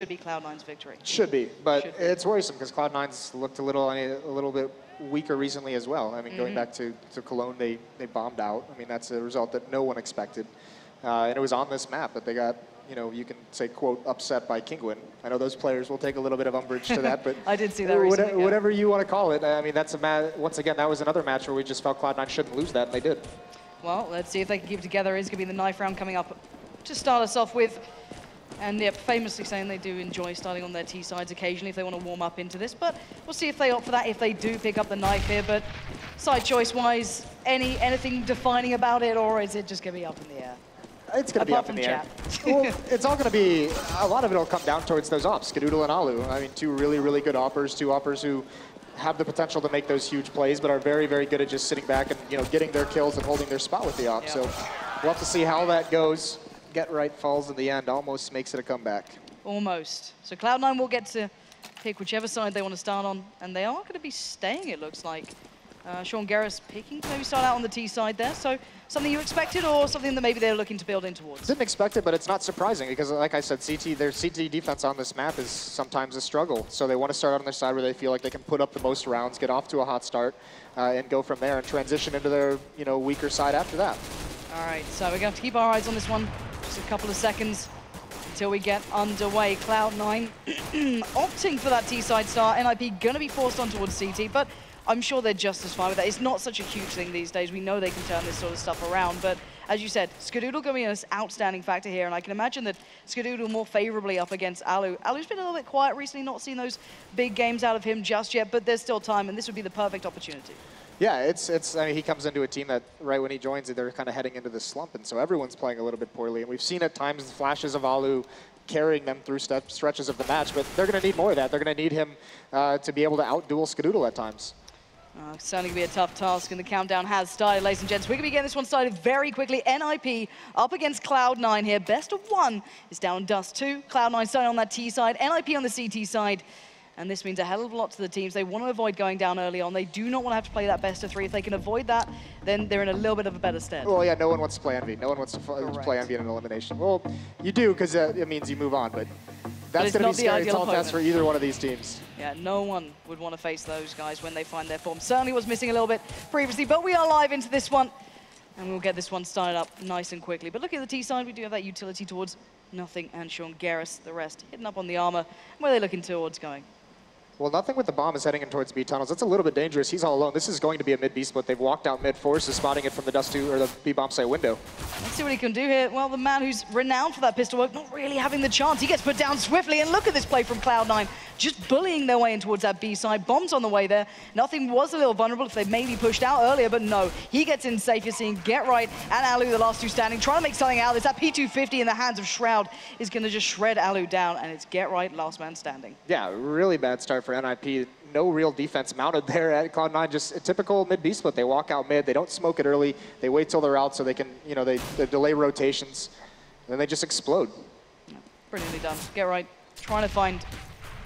Should be Cloud9's victory. Should be, but it's worrisome because Cloud9's looked a little bit weaker recently as well. I mean, going back to Cologne, they bombed out. I mean, that's a result that no one expected. And it was on this map that they got, you know, you can say, quote, upset by Kinguin. I know those players will take a little bit of umbrage to that, but I did see that recently, whatever you want to call it. I mean, that's a once again, that was another match where we just felt Cloud9 shouldn't lose that, and they did. Well, let's see if they can keep it together. It's going to be the knife round coming up to start us off with. And yep, famously saying they do enjoy starting on their T sides occasionally if they want to warm up into this. But we'll see if they opt for that, if they do pick up the knife here. But side choice-wise, anything defining about it, or is it just going to be up in the air? It's going to be up in the air. Well, it's all going to be, a lot of it will come down towards those ops, Skadoodle and Alu. I mean, two really, really good oppers, two oppers who have the potential to make those huge plays, but are very, very good at just sitting back and, you know, getting their kills and holding their spot with the op. So we'll have to see how that goes. Get right falls in the end, almost makes it a comeback. Almost. So Cloud9 will get to pick whichever side they want to start on, and they are going to be staying, it looks like. Sean Garris picking to maybe start out on the T side there. So something you expected, or something that maybe they're looking to build in towards? Didn't expect it, but it's not surprising because, like I said, their CT defense on this map is sometimes a struggle. So they want to start on their side where they feel like they can put up the most rounds, get off to a hot start, and go from there and transition into their, you know, weaker side after that. All right, so we're going to have to keep our eyes on this one. Just a couple of seconds until we get underway. Cloud9 opting for that T-side start. NIP going to be forced on towards CT, but I'm sure they're just as fine with that. It's not such a huge thing these days. We know they can turn this sort of stuff around, but as you said, Skadoodle going to be an outstanding factor here, and I can imagine that Skadoodle more favorably up against Alu. Alu's been a little bit quiet recently, not seen those big games out of him just yet, but there's still time, and this would be the perfect opportunity. Yeah, I mean, he comes into a team that right when he joins, they're kind of heading into this slump, and so everyone's playing a little bit poorly. And we've seen at times the flashes of Alu carrying them through stretches of the match, but they're going to need more of that. They're going to need him to be able to outduel Skadoodle at times. It's certainly going to be a tough task, and the countdown has started, ladies and gents. We're going to be getting this one started very quickly. NIP up against Cloud9 here. Best of one is down Dust 2. Cloud9 starting on that T side, NIP on the CT side. And this means a hell of a lot to the teams. They want to avoid going down early on. They do not want to have to play that best of 3. If they can avoid that, then they're in a little bit of a better stead. Well, yeah, no one wants to play Envy. No one wants to play Envy in an elimination. Well, you do, because it means you move on, but that's going to be scary tall test for either one of these teams. Yeah, no one would want to face those guys when they find their form. Certainly was missing a little bit previously, but we are live into this one, and we'll get this one started up nice and quickly. But look at the T side, we do have that utility towards Nothing and Sean Garris. The rest hidden up on the armor. Where are they looking towards going? Well, Nothing with the bomb is heading in towards B tunnels. That's a little bit dangerous. He's all alone. This is going to be a mid-B split. They've walked out mid. Force is spotting it from the Dust 2 or the B bomb site window. Let's see what he can do here. Well, the man who's renowned for that pistol work, not really having the chance. He gets put down swiftly, and look at this play from Cloud9. Just bullying their way in towards that B side. Bombs on the way there. Nothing was a little vulnerable if they maybe pushed out earlier, but no. He gets in safe. You're seeing Get Right and Alu, the last two standing, trying to make something out of this. That P250 in the hands of Shroud is going to just shred Alu down, and it's Get Right, last man standing. Yeah, really bad start for NIP. No real defense mounted there at Cloud9, just a typical mid-B split. They walk out mid, they don't smoke it early, they wait till they're out so they can, you know, they delay rotations, and then they just explode. Brilliantly done. Get Right, trying to find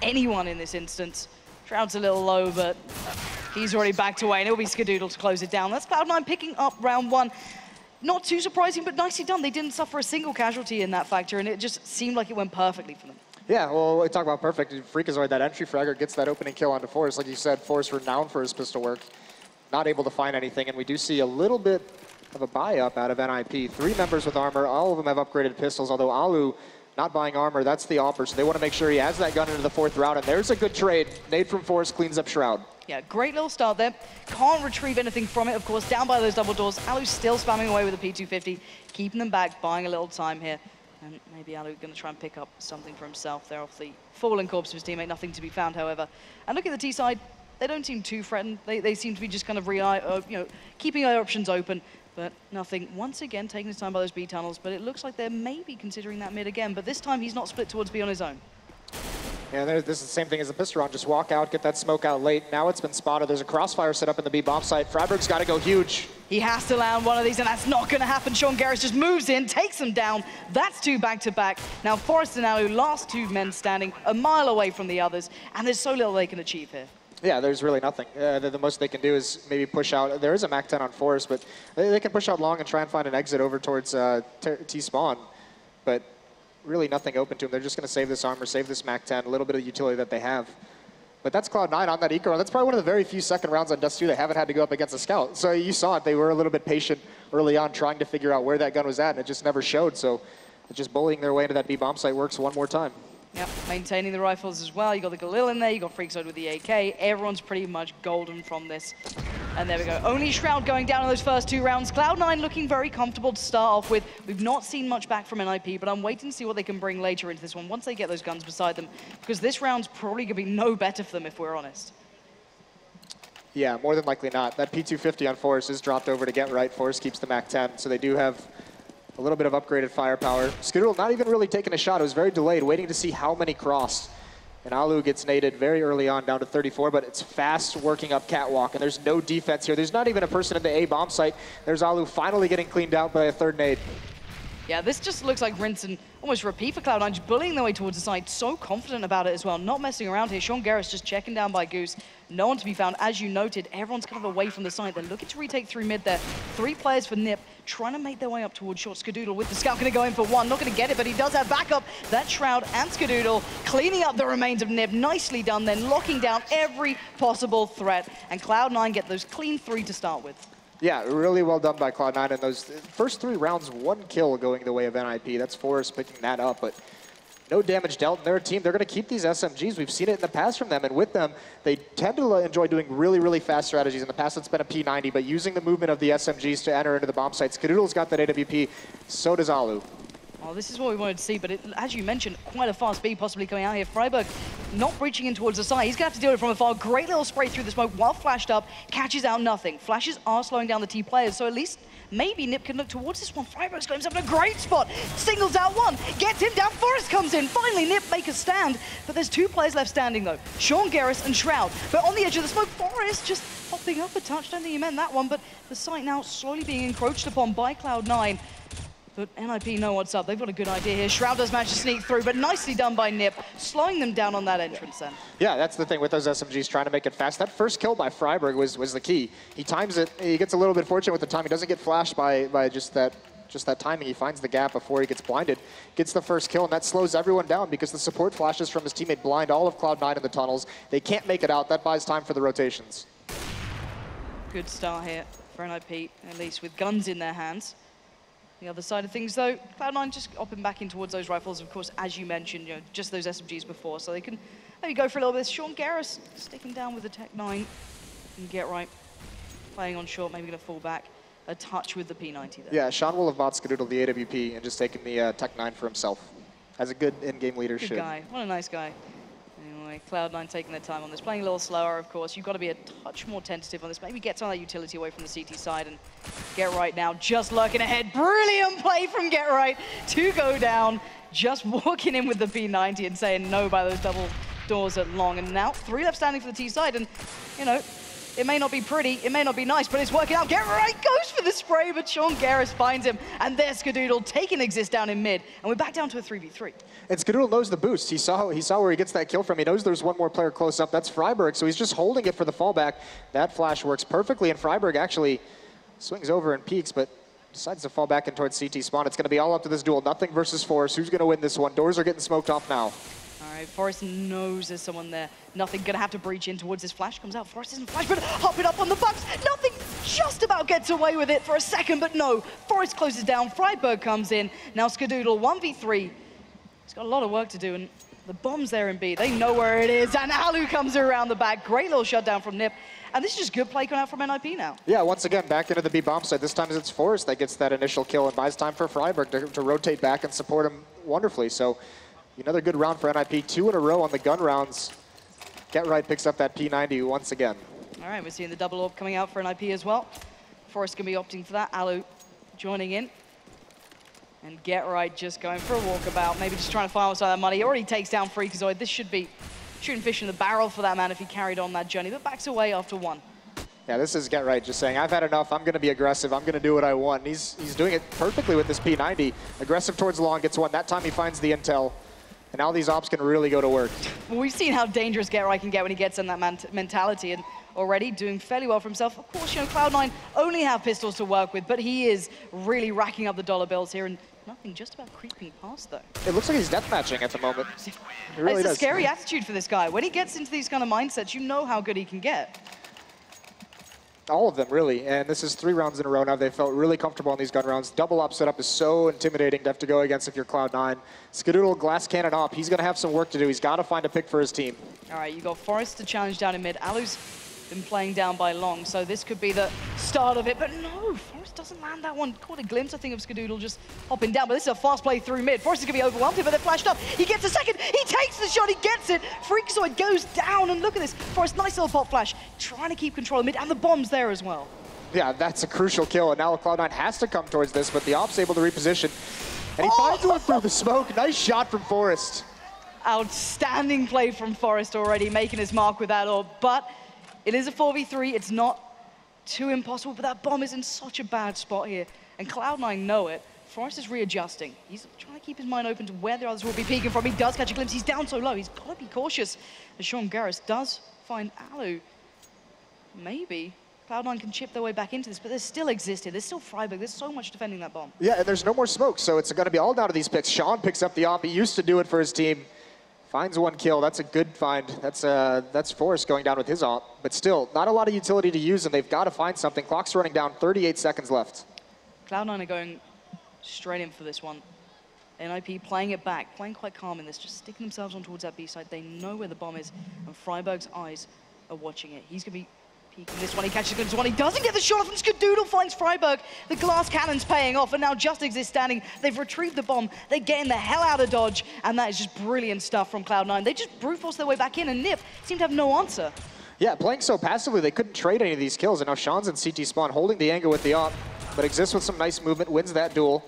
anyone in this instance. Shroud's a little low, but he's already backed away, and it'll be Skadoodle to close it down. That's Cloud9 picking up round 1. Not too surprising, but nicely done. They didn't suffer a single casualty in that factor, and it just seemed like it went perfectly for them. Yeah, well, we talk about perfect. Freakazoid, that entry fragger, gets that opening kill onto Force. Like you said, Force renowned for his pistol work. Not able to find anything, and we do see a little bit of a buy-up out of NIP. 3 members with armor, all of them have upgraded pistols, although Alu not buying armor, that's the offer. So they want to make sure he has that gun into the 4th round, and there's a good trade. Nade from Force cleans up Shroud. Yeah, great little start there. Can't retrieve anything from it, of course, down by those double doors. Alu's still spamming away with the P250, keeping them back, buying a little time here. And maybe Alu going to try and pick up something for himself there off the fallen corpse of his teammate. Nothing to be found, however. And look at the T side. They don't seem too threatened. They seem to be just kind of keeping their options open. But Nothing, once again, taking his time by those B tunnels. But it looks like they're maybe considering that mid again. But this time, he's not split towards B on his own. Yeah, this is the same thing as the pistol round. Just walk out, get that smoke out late. Now it's been spotted. There's a crossfire set up in the B bomb site. Freiburg's got to go huge. He has to land one of these, and that's not going to happen. Sean Garris just moves in, takes them down. That's 2 back-to-back. Now Forrest and Alu, last 2 men standing, a mile away from the others, and there's so little they can achieve here. Yeah, there's really nothing. The most they can do is maybe push out. There is a MAC-10 on Forrest, but they can push out long and try and find an exit over towards T-spawn. But really nothing open to them. They're just going to save this armor, save this MAC-10, a little bit of utility that they have. But that's Cloud9 on that eco run. That's probably one of the very few second rounds on Dust 2 they haven't had to go up against a scout. So you saw it. They were a little bit patient early on trying to figure out where that gun was at, and it just never showed. So just bullying their way into that B bomb site works one more time. Yep, maintaining the rifles as well. You got the Galil in there, you got Freakazoid with the AK. Everyone's pretty much golden from this. And there we go. Only Shroud going down in those first 2 rounds. Cloud9 looking very comfortable to start off with. We've not seen much back from NIP, but I'm waiting to see what they can bring later into this one once they get those guns beside them. Because this round's probably going to be no better for them if we're honest. Yeah, more than likely not. That P250 on Forrest is dropped over to get right. Forrest keeps the MAC-10, so they do have a little bit of upgraded firepower. Skadoodle not even really taking a shot. It was very delayed, waiting to see how many crossed. And Alu gets naded very early on, down to 34, but it's fast working up catwalk, and there's no defense here. There's not even a person in the A bomb site. There's Alu finally getting cleaned out by a third nade. Yeah, this just looks like rinse and almost repeat for Cloud9, just bullying their way towards the side. So confident about it as well, not messing around here. Sean Garris just checking down by Goose. No one to be found. As you noted, everyone's kind of away from the site. They're looking to retake through mid there. 3 players for NIP, trying to make their way up towards short. Skadoodle with the scout going to go in for 1. Not going to get it, but he does have backup. That's Shroud and Skadoodle cleaning up the remains of NIP. Nicely done then, locking down every possible threat. And Cloud9 get those clean 3 to start with. Yeah, really well done by Cloud9 in those first 3 rounds. 1 kill going the way of NIP. That's Forrest picking that up, but no damage dealt. And they're a team. They're going to keep these SMGs. We've seen it in the past from them, and with them, they tend to enjoy doing really, really fast strategies. In the past, it's been a P90, but using the movement of the SMGs to enter into the bomb sites. Skadoodle's got that AWP. So does Alu. Well, this is what we wanted to see, but as you mentioned, quite a fast speed possibly coming out here. Freiburg not breaching in towards the side. He's going to have to do it from afar. Great little spray through the smoke while flashed up. Catches out nothing. Flashes are slowing down the T players, so at least maybe Nip can look towards this one. Freiburg's got himself in a great spot. Singles out 1. Gets him down. Forrest comes in. Finally, Nip make a stand. But there's 2 players left standing, though. Sean Garris and Shroud. But on the edge of the smoke, Forrest just popping up a touch. Don't think he meant that one, but the site now slowly being encroached upon by Cloud9. But NIP know what's up. They've got a good idea here. Shroud does manage to sneak through, but nicely done by Nip, slowing them down on that entrance then. Yeah, that's the thing with those SMGs, trying to make it fast. That first kill by Freiburg was the key. He times it. He gets a little bit fortunate with the time. He doesn't get flashed by just that timing. He finds the gap before he gets blinded. Gets the first kill, and that slows everyone down because the support flashes from his teammate blind all of Cloud9 in the tunnels. They can't make it out. That buys time for the rotations. Good start here for NIP, at least with guns in their hands. The other side of things, though, Cloud9 just hopping back in towards those rifles, of course, as you mentioned, just those SMGs before, so they can maybe go for a little bit. Sean Garris sticking down with the Tech 9 and get right. Playing on short, maybe going to fall back a touch with the P90 there. Yeah, Sean will have bought Skadoodle the AWP and just taken the Tech 9 for himself. As a good in-game leadership. Good guy. What a nice guy. Anyway, Cloud9 taking their time on this. Playing a little slower, of course. You've got to be a touch more tentative on this. Maybe get some of that utility away from the CT side and Get Right now just lurking ahead. Brilliant play from Get Right to go down. Just walking in with the P90 and saying no by those double doors at long. And now 3 left standing for the T side. And, you know, it may not be pretty, it may not be nice, but it's working out. Get Right goes for the spray, but Sean Garris finds him. And there's Skadoodle taking Exist down in mid. And we're back down to a 3v3. And Skadoodle knows the boost. He saw where he gets that kill from. He knows there's one more player close up. That's Freiburg, so he's just holding it for the fallback. That flash works perfectly, and Freiburg actually swings over and peeks, but decides to fall back in towards CT spawn. It's going to be all up to this duel. Nothing versus Forrest. Who's going to win this one? Doors are getting smoked off now. All right, Forrest knows there's someone there. Nothing going to have to breach in towards this flash. Comes out, Forrest isn't flash, but hopping up on the Bucks. Nothing just about gets away with it for a second, but no. Forrest closes down, Freiburg comes in. Now Skadoodle, 1v3. He's got a lot of work to do, and the bomb's there in B. They know where it is, and Alu comes around the back. Great little shutdown from Nip. And this is just good play coming out from NIP now. Yeah, once again, back into the B bomb site. This time it's Forrest that gets that initial kill and buys time for Freiburg to rotate back and support him wonderfully. So another good round for NIP. 2 in a row on the gun rounds. Get Right picks up that P90 once again. All right, we're seeing the double orb coming out for NIP as well. Forrest can be opting for that. Alu joining in. And Get Right just going for a walkabout. Maybe just trying to find outside that money. He already takes down Freakazoid. This should be shooting fish in the barrel for that man if he carried on that journey, but backs away after 1. Yeah, this is Get Right just saying, I've had enough, I'm going to be aggressive, I'm going to do what I want. And he's doing it perfectly with this P90. Aggressive towards long, gets one. That time he finds the intel. And now these ops can really go to work. Well, we've seen how dangerous Get Right can get when he gets in that mentality, and already doing fairly well for himself. Of course, you know, Cloud9 only have pistols to work with, but he is really racking up the dollar bills here, and Nothing, just about creeping past, though. It looks like he's deathmatching at the moment. It really It's does. a scary attitude for this guy. When he gets into these kind of mindsets, you know how good he can get. All of them, really. And this is 3 rounds in a row now. They felt really comfortable on these gun rounds. Double op setup is so intimidating to have to go against if you're Cloud9. Skadoodle, glass cannon op. He's going to have some work to do. He's got to find a pick for his team. All right, you got Forest to challenge down in mid. Alu's been playing down by long, so this could be the start of it. But no, Forest doesn't land that one. Caught a glimpse, I think, of Skadoodle just hopping down. But this is a fast play through mid. Forest is going to be overwhelmed here, but they're flashed up. He gets a second. He takes the shot. He gets it. Freakazoid goes down, and look at this. Forest, nice little pop flash. Trying to keep control of mid, and the bomb's there as well. Yeah, that's a crucial kill, and now Cloud9 has to come towards this, but the op's able to reposition. And he finds one through the smoke. Nice shot from Forest. Outstanding play from Forest already, making his mark with that orb. But it is a 4v3. It's not too impossible, but that bomb is in such a bad spot here. And Cloud9 know it. Forest is readjusting. He's trying to keep his mind open to where the others will be peeking from. He does catch a glimpse. He's down so low. He's got to be cautious. As Sean Garris does find Alu. Maybe Cloud9 can chip their way back into this, but there's still existed. There's still Freiburg. There's so much defending that bomb. Yeah, and there's no more smoke, so it's going to be all down to these picks. Sean picks up the op. He used to do it for his team. Finds one kill. That's a good find. That's Forrest going down with his op. But still, not a lot of utility to use, and they've got to find something. Clock's running down, 38 seconds left. Cloud9 are going straight in for this one. NIP playing it back, playing quite calm in this, just sticking themselves on towards that B side. They know where the bomb is, and Freiburg's eyes are watching it. He's going to be peeking this one. He catches this one. He doesn't get the shot off, and Skadoodle finds Freiburg. The glass cannon's paying off, and now Justix is standing. They've retrieved the bomb. They're getting the hell out of dodge, and that is just brilliant stuff from Cloud9. They just brute force their way back in, and Nip seem to have no answer. Yeah, playing so passively, they couldn't trade any of these kills, and now Sean's in CT spawn, holding the angle with the op, but exists with some nice movement, wins that duel.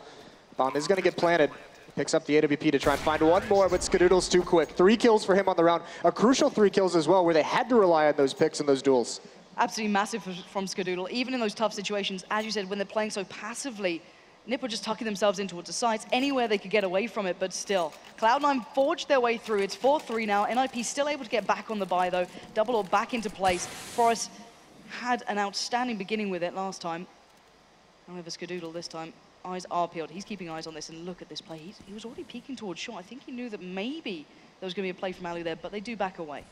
Bomb is going to get planted. Picks up the AWP to try and find one more, but Skadoodle's too quick. 3 kills for him on the round. A crucial 3 kills as well, where they had to rely on those picks and those duels. Absolutely massive from Skadoodle. Even in those tough situations, as you said, when they're playing so passively, Nip were just tucking themselves in towards the sides, anywhere they could get away from it, but still. Cloud9 forged their way through. It's 4-3 now. NIP still able to get back on the buy, though. Double or back into place. Forest had an outstanding beginning with it last time. However, Skadoodle this time, eyes are peeled. He's keeping eyes on this, and look at this play. He was already peeking towards shot. I think he knew that maybe there was going to be a play from Alu there, but they do back away.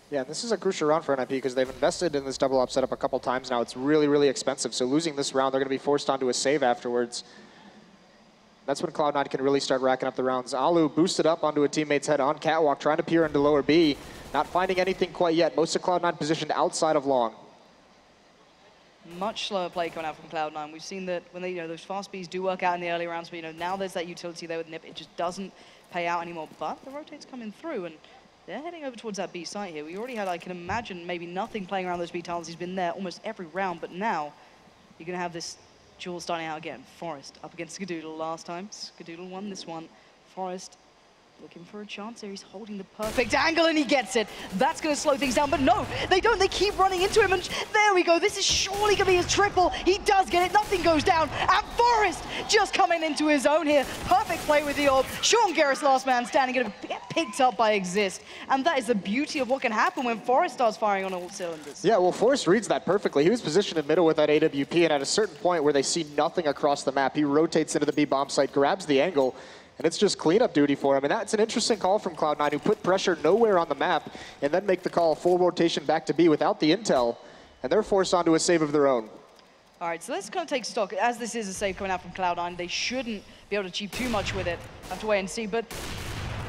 Yeah, this is a crucial round for NIP because they've invested in this double up setup a couple times now. It's really, really expensive. So losing this round, they're going to be forced onto a save afterwards. That's when Cloud9 can really start racking up the rounds. Alu boosted up onto a teammate's head on catwalk, trying to peer into lower B. Not finding anything quite yet. Most of Cloud9 positioned outside of long. Much slower play coming out from Cloud9. We've seen that when they, those fast Bs do work out in the early rounds, but now there's that utility there with Nip. It just doesn't pay out anymore. But the rotate's coming through, and they're heading over towards that B site here. We already had, I can imagine, maybe nothing playing around those B tiles. He's been there almost every round, but now you're going to have this duel starting out again. Forest up against Skadoodle last time. Skadoodle won this one. Forest looking for a chance here. He's holding the perfect angle, and he gets it. That's going to slow things down, but no, they don't. They keep running into him, and there we go. This is surely going to be his triple. He does get it. Nothing goes down, and Forest just coming into his own here. Perfect play with the orb. Sean Garris, last man standing, going to get picked up by Exist, and that is the beauty of what can happen when Forest starts firing on all cylinders. Yeah, well, Forest reads that perfectly. He was positioned in middle with that AWP, and at a certain point where they see nothing across the map, he rotates into the B bomb site, grabs the angle, and it's just cleanup duty for him. And that's an interesting call from Cloud9, who put pressure nowhere on the map and then make the call full rotation back to B without the intel. And they're forced onto a save of their own. All right, so let's kind of take stock. As this is a save coming out from Cloud9, they shouldn't be able to achieve too much with it. Have to wait and see. But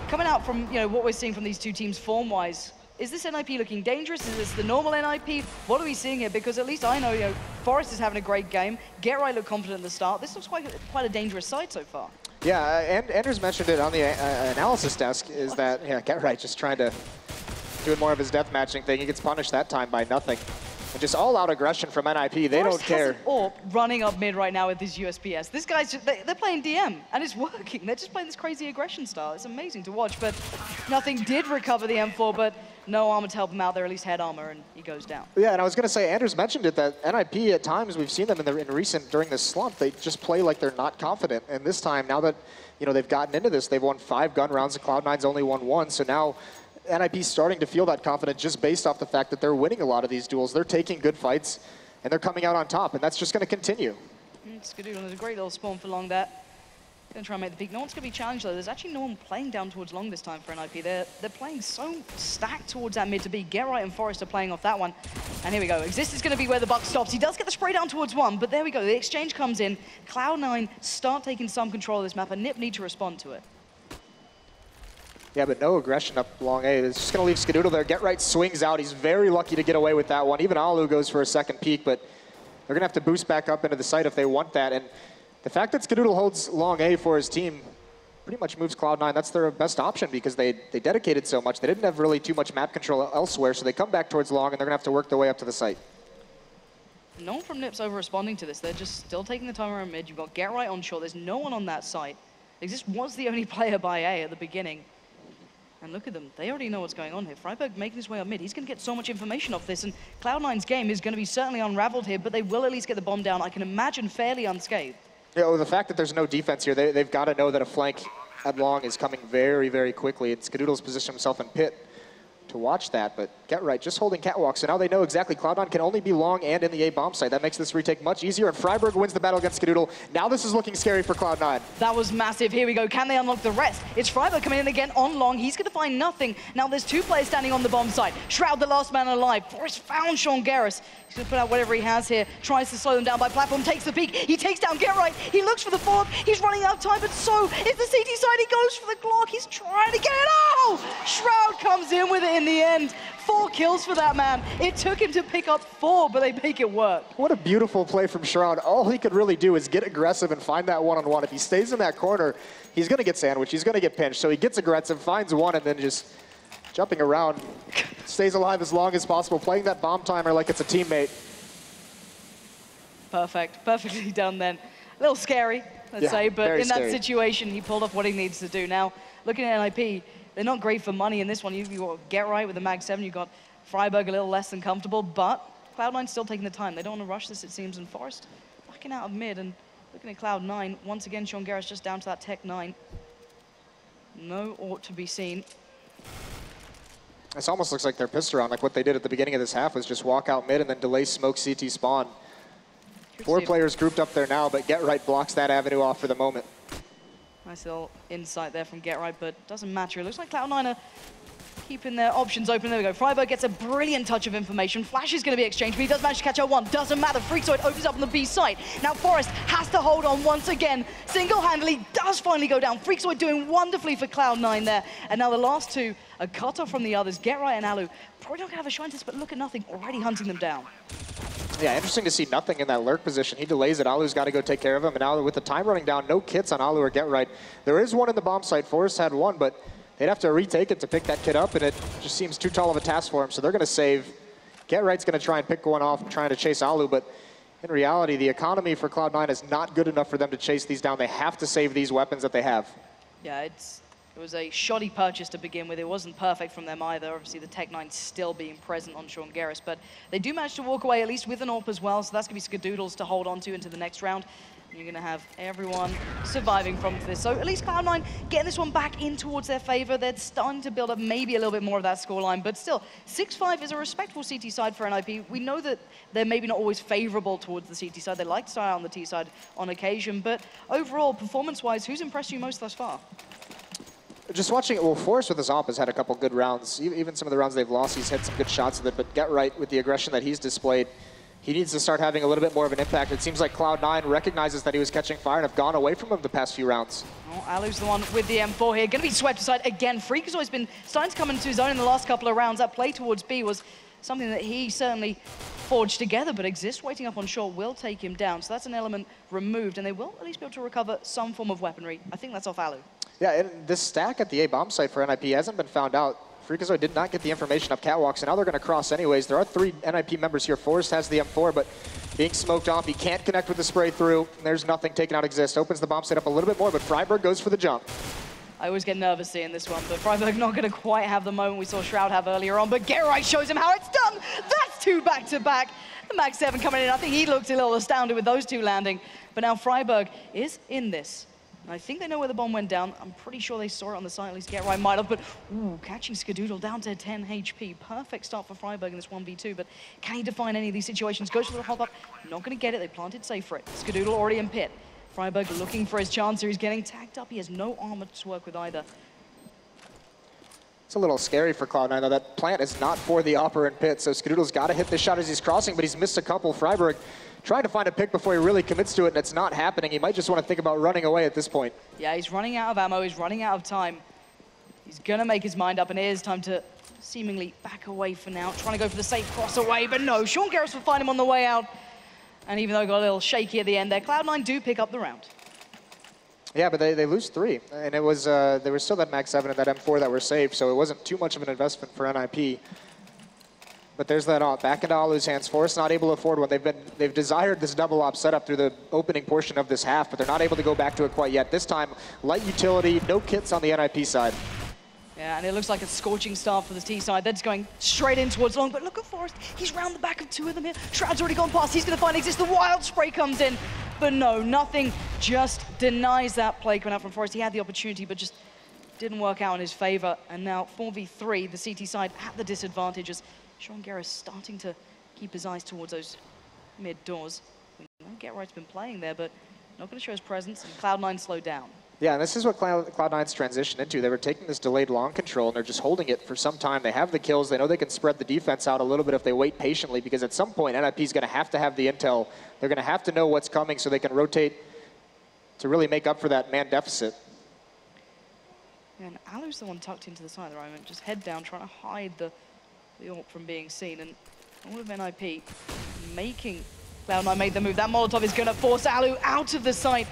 coming out from what we're seeing from these two teams form-wise, is this NIP looking dangerous? Is this the normal NIP? What are we seeing here? Because at least I know, Forest is having a great game. Get Right looked confident at the start. This looks quite a dangerous side so far. Yeah, and Anders mentioned it on the analysis desk, is that, Get Right just trying to do more of his death matching thing. He gets punished that time by nothing. And just all-out aggression from NIP. They don't care. Or running up mid right now with his USPS. This guy's just, they're playing DM, and it's working. They're just playing this crazy aggression style. It's amazing to watch, but nothing did recover the M4, but no armor to help him out there, at least head armor, and he goes down. Yeah, and I was going to say, Anders mentioned it, that NIP at times, we've seen them during this slump, they just play like they're not confident. And this time, now that they've gotten into this, they've won 5 gun rounds, and Cloud9's only won 1, so now NIP's starting to feel that confidence just based off the fact that they're winning a lot of these duels. They're taking good fights, and they're coming out on top, and that's just going to continue. Skadoodle is a great little spawn for long there. Gonna try and make the peak. No one's gonna be challenged though. There's actually no one playing down towards long this time for NIP. They're playing so stacked towards that mid to B. Get Right and Forrest are playing off that one. And here we go. Exist is gonna be where the buck stops. He does get the spray down towards one, but there we go. The exchange comes in. Cloud9 start taking some control of this map, and NIP need to respond to it. Yeah, but no aggression up long A. It's just gonna leave Skadoodle there. Get Right swings out. He's very lucky to get away with that one. Even Alu goes for a second peek, but they're gonna have to boost back up into the site if they want that. And the fact that Skadoodle holds long A for his team pretty much moves Cloud9. That's their best option because they dedicated so much. They didn't have really too much map control elsewhere, so they come back towards long, and they're going to have to work their way up to the site. No one from NIP's over-responding to this. They're just still taking the time around mid. You've got Get Right on shore. There's no one on that site. Exist was the only player by A at the beginning. And look at them. They already know what's going on here. Freiburg making his way up mid. He's going to get so much information off this, and Cloud9's game is going to be certainly unraveled here, but they will at least get the bomb down, I can imagine, fairly unscathed. Yeah, well, the fact that there's no defense here, they've got to know that a flank at long is coming very, very quickly. It's Skadoodle's positioned himself in pit to watch that, but Get Right just holding catwalk, so now they know exactly Cloud9 can only be long and in the A bomb site. That makes this retake much easier, and Freiburg wins the battle against Skadoodle. Now this is looking scary for Cloud9. That was massive. Here we go. Can they unlock the rest? It's Freiburg coming in again on long. He's going to find nothing. Now there's two players standing on the bomb site. Shroud, the last man alive. Forrest found Sean Garris. He's going to put out whatever he has here. Tries to slow them down by platform. Takes the peak. He takes down Get Right. He looks for the fourth. He's running out of time, but so is the CT side. He goes for the Glock. He's trying to get it out. Shroud comes in with it in the end. 4 kills for that man. It took him to pick up 4, but they make it work. What a beautiful play from Shroud. All he could really do is get aggressive and find that one-on-one. If he stays in that corner, he's going to get sandwiched. He's going to get pinched. So he gets aggressive, finds one, and then just jumping around, stays alive as long as possible, playing that bomb timer like it's a teammate. Perfect. Perfectly done then. A little scary, let's say, but in that situation, he pulled off what he needs to do. Now, looking at NIP, they're not great for money in this one. You've got Get Right with the Mag 7. You've got Freiburg a little less than comfortable, but Cloud9's still taking the time. They don't want to rush this, it seems, and Forrest backing out of mid and looking at Cloud9. Once again, Sean Garris just down to that Tech 9. No ought to be seen. This almost looks like their pistol round. Like what they did at the beginning of this half was just walk out mid and then delay smoke CT spawn. 4 players grouped up there now, but Get Right blocks that avenue off for the moment. Nice little insight there from Get Right, but doesn't matter. It looks like Cloud9 are keeping their options open. There we go. Freiburg gets a brilliant touch of information. Flash is going to be exchanged, but he does manage to catch out one. Doesn't matter. Freakazoid opens up on the B site. Now Forrest has to hold on once again. Single-handedly does finally go down. Freakazoid doing wonderfully for Cloud9 there. And now the last two are cut off from the others. Get Right and Alu probably not going to have a shine test, but look at nothing. Already hunting them down. Yeah, interesting to see nothing in that lurk position. He delays it. Alu's got to go take care of him. And now with the time running down, no kits on Alu or Get Right. There is one in the bomb site. Forrest had one, but they'd have to retake it to pick that kit up, and it just seems too tall of a task for him. So they're going to save. Get Right's going to try and pick one off, trying to chase Alu, but in reality, the economy for Cloud9 is not good enough for them to chase these down. They have to save these weapons that they have. Yeah, it was a shoddy purchase to begin with. It wasn't perfect from them either. Obviously, the Tech 9 still being present on Sean Garris, but they do manage to walk away at least with an AWP as well, so that's going to be Skadoodles to hold on to into the next round. You're going to have everyone surviving from this. So at least Cloud9 getting this one back in towards their favor. They're starting to build up maybe a little bit more of that scoreline, but still, 6-5 is a respectable CT side for NIP. We know that they're maybe not always favorable towards the CT side. They like to start out on the T side on occasion, but overall, performance-wise, who's impressed you most thus far? Just watching it, well, Forrest with his AWP has had a couple good rounds. Even some of the rounds they've lost, he's had some good shots with it, but Get Right with the aggression that he's displayed, he needs to start having a little bit more of an impact. It seems like Cloud9 recognizes that he was catching fire and have gone away from him the past few rounds. Oh, Alu's the one with the M4 here. Going to be swept aside again. Freakazoid's been starting to come into his own in the last couple of rounds. That play towards B was something that he certainly forged together, but Exist waiting up on short will take him down. So that's an element removed, and they will at least be able to recover some form of weaponry. I think that's off Alu. Yeah, and this stack at the A bomb site for NIP hasn't been found out. Freakazoid did not get the information of catwalks, and now they're going to cross anyways. There are 3 NIP members here. Forrest has the M4, but being smoked off, he can't connect with the spray through. There's nothing taking out Exist. Opens the bomb site up a little bit more, but Freiburg goes for the jump. I always get nervous seeing this one, but Freiburg not going to quite have the moment we saw Shroud have earlier on, but Get Right shows him how it's done. That's 2 back-to-back. The Mag 7 coming in. I think he looked a little astounded with those 2 landing, but now Freiburg is in this. And I think they know where the bomb went down. I'm pretty sure they saw it on the site, at least Get Right might have, but ooh, catching Skadoodle down to 10 HP. Perfect start for Freiburg in this 1v2, but can he define any of these situations? Goes for the hop up, not gonna get it, they planted safe for it. Skadoodle already in pit. Freiburg looking for his chance here. He's getting tagged up. He has no armor to work with either. It's a little scary for Cloud9, though. That plant is not for the operant pit, so Skadoodle's got to hit this shot as he's crossing, but he's missed a couple. Freiburg trying to find a pick before he really commits to it, and it's not happening. He might just want to think about running away at this point. Yeah, he's running out of ammo. He's running out of time. He's going to make his mind up, and it is time to seemingly back away for now. Trying to go for the safe cross away, but no. Sean Garris will find him on the way out. And even though it got a little shaky at the end there, Cloud9 do pick up the round. Yeah, but they lose 3. And it was, there was still that Mag 7 and that M4 that were saved, so it wasn't too much of an investment for NIP. But there's that op. Back into Alu's hands. Force not able to afford one. They've desired this double op setup through the opening portion of this half, but they're not able to go back to it quite yet. This time, light utility, no kits on the NIP side. Yeah, and it looks like a scorching start for the T side. They're just going straight in towards long, but look at Forrest. He's round the back of 2 of them here. Shroud's already gone past. He's going to find Exist. The wild spray comes in, but no, nothing just denies that play coming out from Forrest. He had the opportunity, but just didn't work out in his favor. And now 4v3, the CT side at the disadvantage as Sean Garris starting to keep his eyes towards those mid doors. Get Right's been playing there, but not going to show his presence, and Cloud9 slowed down. Yeah, and this is what Cloud9's transitioned into. They were taking this delayed long control, and they're just holding it for some time. They have the kills. They know they can spread the defense out a little bit if they wait patiently, because at some point, NIP's going to have the intel. They're going to have to know what's coming so they can rotate to really make up for that man deficit. And Alu's the one tucked into the side at the moment, just head down, trying to hide the AWP from being seen. And all of NIP making Cloud9 make the move. That Molotov is going to force Alu out of the site,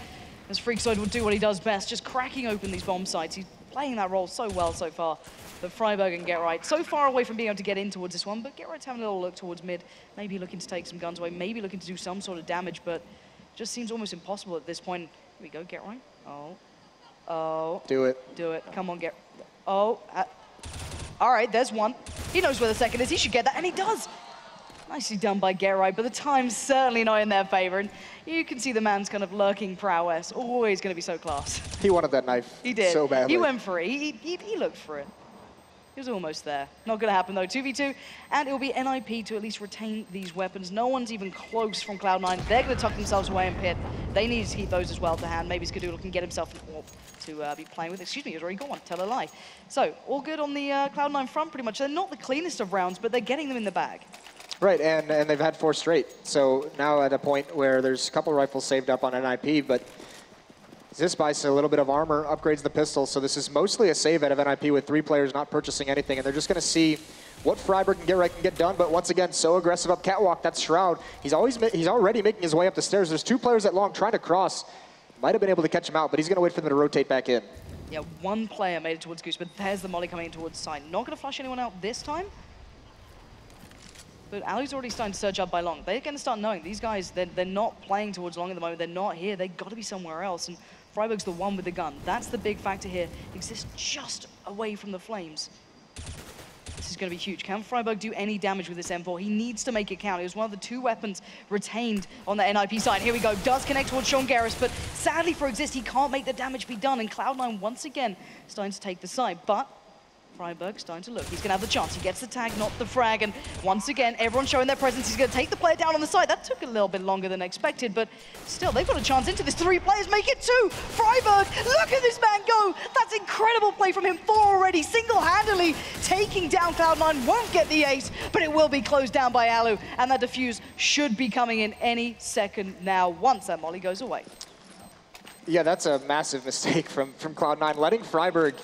as Freakazoid will do what he does best, just cracking open these bomb sites. He's playing that role so well so far. But Freiburg and Get Right so far away from being able to get in towards this one, but Get Right's having a little look towards mid, maybe looking to take some guns away, maybe looking to do some sort of damage, but just seems almost impossible at this point. Here we go, Get Right. Oh. Do it. Do it. Come on, Get. Oh. All right, there's one. He knows where the second is. He should get that, and he does. Nicely done by Get Right, but the time's certainly not in their favor, and you can see the man's kind of lurking prowess. Always going to be so class. He wanted that knife. He did. So badly. He went for it. He looked for it. He was almost there. Not going to happen, though. 2v2, and it'll be NIP to at least retain these weapons. No one's even close from Cloud9. They're going to tuck themselves away in pit. They need to keep those as well to hand. Maybe Skadoodle can get himself an AWP to be playing with. Excuse me, he's already got one. Tell a lie. So, all good on the Cloud9 front, pretty much. They're not the cleanest of rounds, but they're getting them in the bag. Right, and they've had 4 straight. So now at a point where there's a couple rifles saved up on NIP, but this buys a little bit of armor, upgrades the pistol. So this is mostly a save out of NIP with 3 players not purchasing anything, and they're just going to see what Freiburg and Get Right can get done. But once again, so aggressive up catwalk. That's Shroud. He's already making his way up the stairs. There's 2 players at long trying to cross. Might have been able to catch him out, but he's going to wait for them to rotate back in. Yeah, 1 player made it towards Goose, but there's the molly coming in towards side. Not going to flush anyone out this time. But Alu's already starting to search up by long. They're going to start knowing these guys, they're not playing towards long at the moment. They're not here. They've got to be somewhere else. And Freiburg's the one with the gun. That's the big factor here. Exists just away from the flames. This is going to be huge. Can Freiburg do any damage with this M4? He needs to make it count. It was one of the 2 weapons retained on the NIP side. Here we go. Does connect towards Sean Garris, but sadly for Exist, he can't make the damage be done. And Cloud9 once again starting to take the side. But Freiburg's starting to look. He's going to have the chance. He gets the tag, not the frag. And once again, everyone showing their presence. He's going to take the player down on the side. That took a little bit longer than expected, but still, they've got a chance into this. 3 players make it 2. Freiburg, look at this man go. That's incredible play from him. 4 already, single-handedly taking down Cloud9. Won't get the ace, but it will be closed down by Alu. And that defuse should be coming in any second now once that molly goes away. Yeah, that's a massive mistake from Cloud9. Letting Freiburg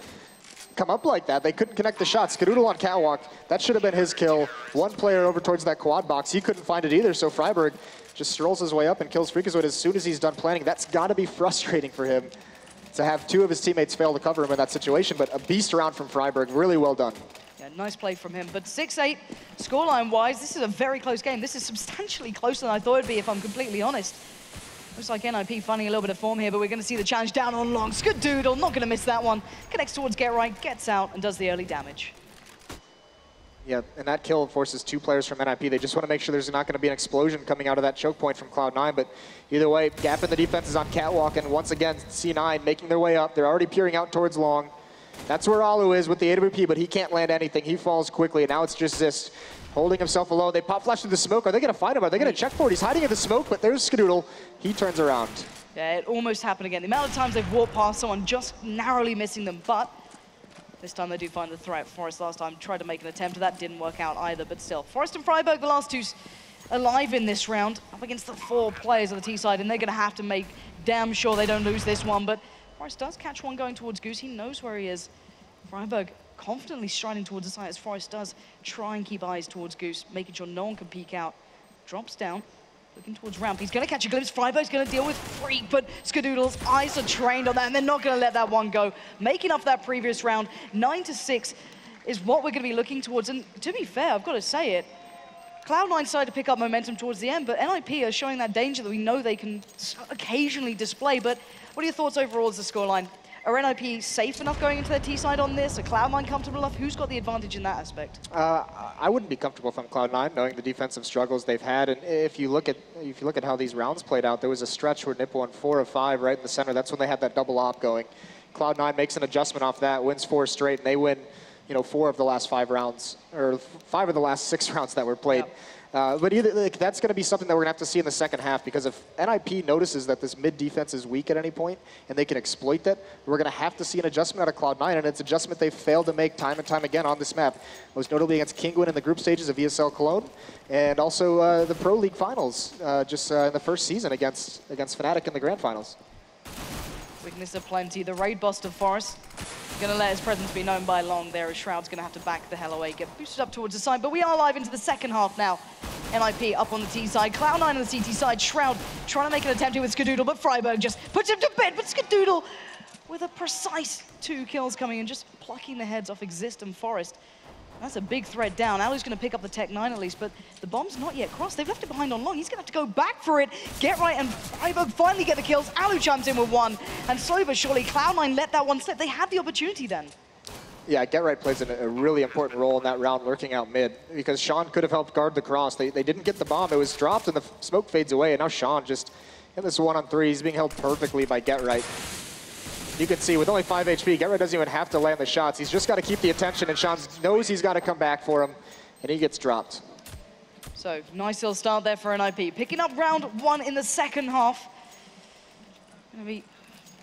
come up like that. They couldn't connect the shot. Skadoodle on catwalk. That should have been his kill. 1 player over towards that quad box. He couldn't find it either, so Freiburg just strolls his way up and kills Freakazoid as soon as he's done planning. That's got to be frustrating for him to have 2 of his teammates fail to cover him in that situation, but a beast round from Freiburg. Really well done. Yeah, nice play from him. But 6-8, scoreline-wise, this is a very close game. This is substantially closer than I thought it'd be, if I'm completely honest. Looks like NIP finding a little bit of form here, but we're going to see the challenge down on long. Skadoodle, not going to miss that one. Connects towards Get Right, gets out, and does the early damage. Yeah, and that kill forces 2 players from NIP. They just want to make sure there's not going to be an explosion coming out of that choke point from Cloud9, but either way, gap in the defense is on catwalk, and once again, C9 making their way up. They're already peering out towards long. That's where Alu is with the AWP, but he can't land anything. He falls quickly, and now it's just Zist holding himself alone. They pop flash through the smoke. Are they going to find him? Are they going to check for it? He's hiding in the smoke, but there's Skadoodle. He turns around. Yeah, it almost happened again. The amount of times they've walked past someone, just narrowly missing them, but this time they do find the threat. Forest last time tried to make an attempt. That didn't work out either, but still. Forest and Freiburg, the last two alive in this round, up against the 4 players on the T side, and they're going to have to make damn sure they don't lose this one, but Forest does catch one going towards Goose. He knows where he is. Freiburg confidently striding towards the side as Forest does try and keep eyes towards Goose, making sure no one can peek out. Drops down, looking towards ramp. He's going to catch a glimpse. Freiburg's going to deal with Freak, but Skadoodle's eyes are trained on that, and they're not going to let that one go. Making up that previous round, 9-6 is what we're going to be looking towards. And to be fair, I've got to say it, Cloud9 started to pick up momentum towards the end, but NIP are showing that danger that we know they can occasionally display. But what are your thoughts overall as the scoreline? Are NIP safe enough going into their T side on this? Are Cloud9 comfortable enough? Who's got the advantage in that aspect? I wouldn't be comfortable if I'm Cloud9, knowing the defensive struggles they've had. And if you look at how these rounds played out, there was a stretch where NIP won 4 of 5 right in the center. That's when they had that double op going. Cloud9 makes an adjustment off that, wins 4 straight, and they win, 4 of the last 5 rounds, or 5 of the last 6 rounds that were played. Yep. But either that's going to be something that we're going to have to see in the second half, because if NIP notices that this mid defense is weak at any point and they can exploit that, we're going to have to see an adjustment out of Cloud9, and it's an adjustment they've failed to make time and time again on this map, most notably against Kinguin in the group stages of ESL Cologne, and also the Pro League finals just in the first season against Fnatic in the grand finals. Weakness aplenty. The raid bust of Forest going to let his presence be known by long there, as Shroud's going to have to back the hell away, get boosted up towards the side. But we are live into the second half now. NIP up on the T side, Cloud9 on the CT side. Shroud trying to make an attempt here with Skadoodle, but Freiburg just puts him to bed. But Skadoodle with a precise 2 kills coming in, just plucking the heads off Exist and Forest. That's a big threat down. Alu's going to pick up the Tech 9 at least, but the bomb's not yet crossed. They've left it behind on long. He's going to have to go back for it. Get right, and Freiburg finally get the kills. Alu chimes in with 1, and slowly but surely, Cloud9 let that one slip. They had the opportunity then. Yeah, Get Right plays a really important role in that round, lurking out mid, because Sean could have helped guard the cross. They didn't get the bomb. It was dropped, and the smoke fades away, and now Sean just in this 1-on-3. He's being held perfectly by Get Right. You can see with only 5 HP, Get Right doesn't even have to land the shots. He's just got to keep the attention, and Sean knows he's got to come back for him, and he gets dropped. So, nice little start there for NIP. Picking up round 1 in the second half. Gonna be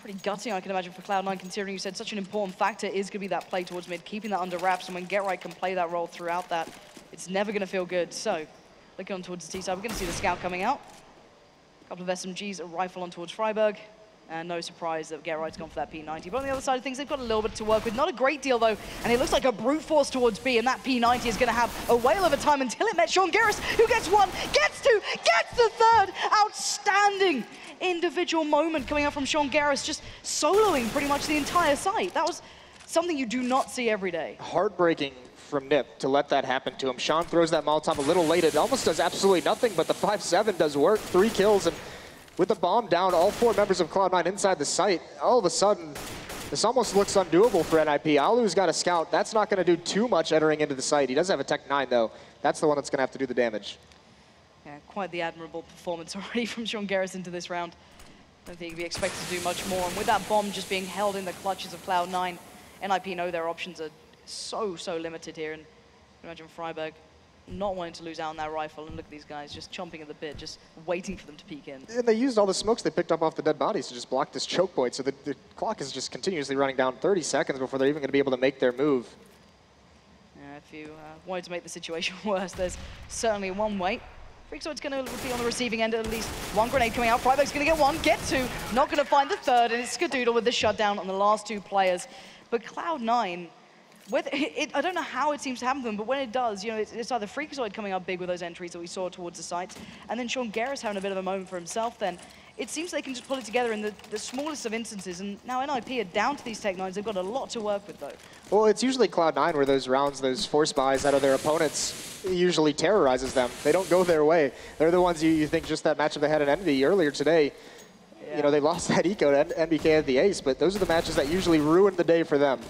pretty gutting, I can imagine, for Cloud9, considering you said such an important factor is going to be that play towards mid, keeping that under wraps, and when Get Right can play that role throughout that, it's never going to feel good. So, looking on towards the T side, we're going to see the scout coming out. A couple of SMGs, a rifle on towards Freiburg. And no surprise that Get Right's gone for that P90. But on the other side of things, they've got a little bit to work with. Not a great deal, though. And it looks like a brute force towards B. And that P90 is going to have a whale of a time until it met Sean Garris, who gets 1, gets 2, gets the 3rd. Outstanding individual moment coming out from Sean Garris, just soloing pretty much the entire site. That was something you do not see every day. Heartbreaking from Nip to let that happen to him. Sean throws that Molotov a little late. It almost does absolutely nothing, but the 5-7 does work. 3 kills, and with the bomb down, all 4 members of Cloud9 inside the site, all of a sudden, this almost looks undoable for NIP. Alu's got a scout. That's not going to do too much entering into the site. He does have a Tech 9, though. That's the one that's going to have to do the damage. Yeah, quite the admirable performance already from Sean Garris into this round. I don't think he'd be expected to do much more. And with that bomb just being held in the clutches of Cloud9, NIP know their options are so limited here. And imagine Freiburg not wanting to lose out on that rifle, and look at these guys just chomping at the bit, just waiting for them to peek in. And they used all the smokes they picked up off the dead bodies to just block this choke point, so the clock is just continuously running down 30 seconds before they're even going to be able to make their move. Yeah, if you wanted to make the situation worse, there's certainly one way. Freakzoid's going to be on the receiving end, at least 1 grenade coming out. Freiburg's going to get 1, get 2, not going to find the 3rd, and it's Skadoodle with the shutdown on the last 2 players. But Cloud9, I don't know how it seems to happen to them, but when it does, it's either Freakazoid coming up big with those entries that we saw towards the sites, and then Sean Garris having a bit of a moment for himself then. It seems they can just pull it together in the smallest of instances, and now NIP are down to these Tech 9s. They've got a lot to work with, though. Well, it's usually Cloud9 where those rounds, those force buys out of their opponents usually terrorizes them. They don't go their way. They're the ones you think just that matchup they had in Envy earlier today. Yeah. They lost that eco to NBK at the ace, but those are the matches that usually ruin the day for them.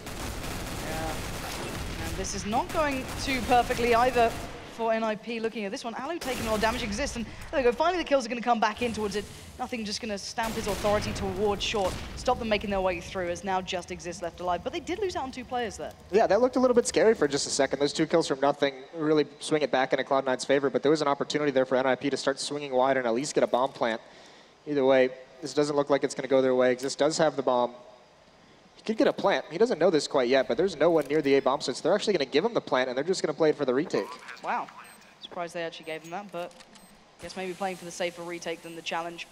This is not going too perfectly either for NIP looking at this one. Alu taking a lot of damage exists, and there we go. Finally, the kills are going to come back in towards it. Nothing just going to stamp his authority towards short, stop them making their way through, as now just exists left alive. But they did lose out on 2 players there. Yeah, that looked a little bit scary for just a second. Those 2 kills from nothing really swing it back into Cloud9's favor, but there was an opportunity there for NIP to start swinging wide and at least get a bomb plant. Either way, this doesn't look like it's going to go their way. Exist does have the bomb. He could get a plant. He doesn't know this quite yet, but there's no one near the A bomb, so they're actually going to give him the plant, and they're just going to play it for the retake. Wow. Surprised they actually gave him that, but I guess maybe playing for the safer retake than the challenge.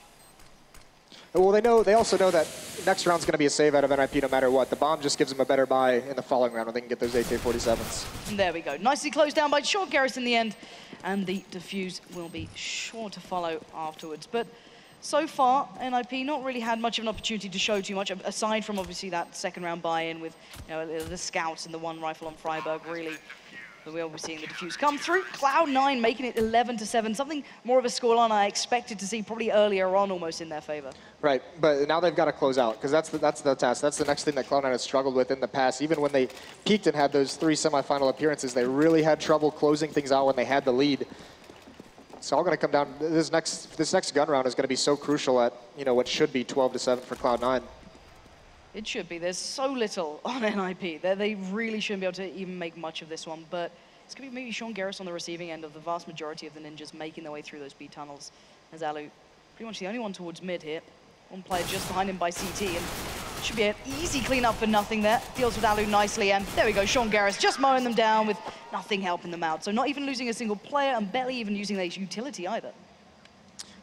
Well, they also know that next round's going to be a save out of NIP no matter what. The bomb just gives them a better buy in the following round when they can get those AK-47s. And there we go. Nicely closed down by Sean Garris in the end, and the defuse will be sure to follow afterwards. But so far, NIP not really had much of an opportunity to show too much, aside from obviously that second round buy-in with the scouts and the 1 rifle on Freiburg, really. But we'll be seeing the defuse come through. Cloud9 making it 11-7, something more of a scoreline I expected to see probably earlier on almost in their favor. Right, but now they've got to close out, because that's the task. That's the next thing that Cloud9 has struggled with in the past. Even when they peaked and had those 3 semifinal appearances, they really had trouble closing things out when they had the lead. It's all going to come down. This next gun round is going to be so crucial at what should be 12-7 for Cloud9. It should be. There's so little on NIP. They really shouldn't be able to even make much of this one, but it's going to be maybe Sean Garris on the receiving end of the vast majority of the Ninjas making their way through those B tunnels. As Alu, pretty much the only one towards mid here. 1 player just behind him by CT, and should be an easy cleanup for nothing there. Deals with Alu nicely, and there we go. Sean Garris just mowing them down with nothing helping them out. So not even losing a single player, and barely even using their utility either.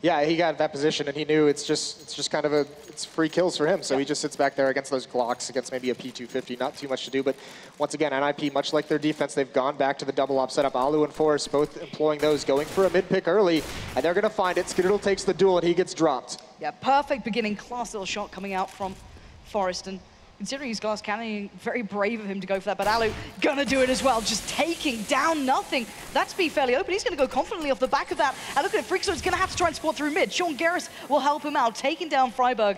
Yeah, he got that position, and he knew it's just kind of it's free kills for him. So he just sits back there against those Glocks, against maybe a P250, not too much to do. But once again, NIP, much like their defense, they've gone back to the double op setup. Alu and Forrest both employing those, going for a mid pick early, and they're going to find it. Skidoodle takes the duel, and he gets dropped. Yeah, perfect beginning, class little shot coming out from Forrest, and considering his glass cannon, very brave of him to go for that, but Alu gonna do it as well, just taking down nothing. That's be fairly open. He's gonna go confidently off the back of that. And look at it, Freakazoid's gonna have to try and support through mid. Sean Garris will help him out, taking down Freiburg.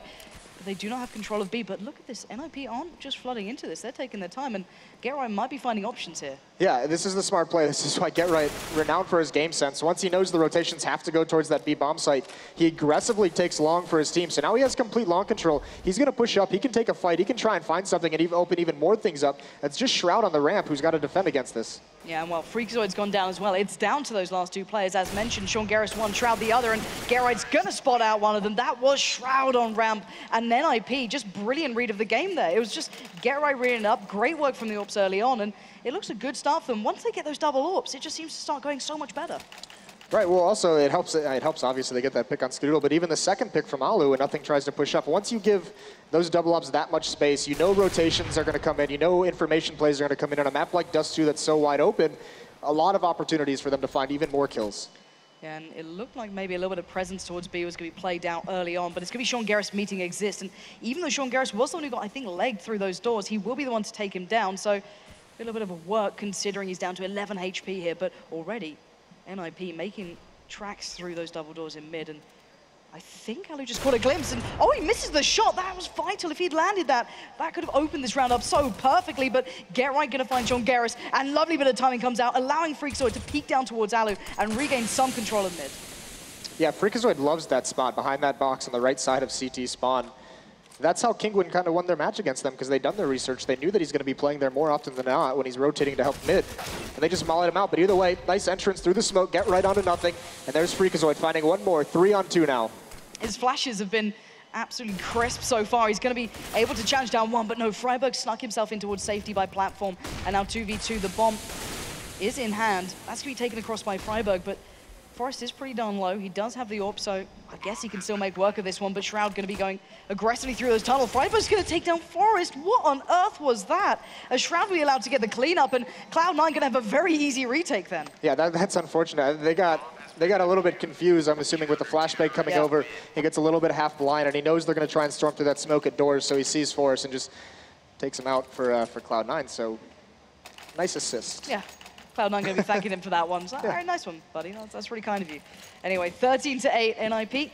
But they do not have control of B, but look at this, NIP aren't just flooding into this, they're taking their time, and GetRight might be finding options here. Yeah, this is the smart play. This is why GetRight, renowned for his game sense. Once he knows the rotations have to go towards that B bomb site, he aggressively takes long for his team. So now he has complete long control. He's going to push up. He can take a fight. He can try and find something and even open even more things up. It's just Shroud on the ramp who's got to defend against this. Yeah, and well, Freakazoid's gone down as well. It's down to those last 2 players. As mentioned, Sean Garris one, Shroud the other, and GetRight's going to spot out one of them. That was Shroud on ramp, and NIP, just brilliant read of the game there. It was just GetRight reading it up. Great work from the AWPs early on, and it looks a good start for them. Once they get those double AWPs, it just seems to start going so much better. Right, well, also, it helps obviously, they get that pick on Skidoodle, but even the second pick from Alu, and nothing tries to push up. Once you give those double ups that much space, you know rotations are going to come in, you know information plays are going to come in. On a map like Dust 2 that's so wide open, a lot of opportunities for them to find even more kills. Yeah, and it looked like maybe a little bit of presence towards B was going to be played out early on, but it's going to be Sean Garris meeting Exist, and even though Sean Garris was the one who got, I think, legged through those doors, he will be the one to take him down, so a little bit of a work considering he's down to 11 HP here, but already NIP making tracks through those double doors in mid, and I think Alu just caught a glimpse, and oh, he misses the shot. That was vital. If he'd landed that, that could have opened this round up so perfectly, but GetRight gonna find Sean Garris, and lovely bit of timing comes out, allowing Freakazoid to peek down towards Alu and regain some control of mid. Yeah, Freakazoid loves that spot behind that box on the right side of CT spawn. That's how Kingwin kind of won their match against them, because they'd done their research. They knew that he's going to be playing there more often than not when he's rotating to help mid. And they just mollied him out. But either way, nice entrance through the smoke, get right onto nothing. And there's Freakazoid finding one more, 3-on-2 now. His flashes have been absolutely crisp so far. He's going to be able to challenge down one, but no, Freiburg snuck himself in towards safety by platform. And now 2v2, the bomb is in hand. That's going to be taken across by Freiburg, but Forrest is pretty darn low. He does have the AWP, so I guess he can still make work of this one, but Shroud going to be going aggressively through those tunnels. Freiburg's going to take down Forrest. What on earth was that? As Shroud will be allowed to get the cleanup, and Cloud9 going to have a very easy retake then. Yeah, that's unfortunate. They got a little bit confused, I'm assuming, with the flashbang coming over. He gets a little bit half blind, and he knows they're going to try and storm through that smoke at doors, so he sees Forrest and just takes him out for Cloud9, so nice assist. Yeah. Cloud9 going to be thanking him for that one. So, all right, nice one, buddy. That's really kind of you. Anyway, 13-8 NIP.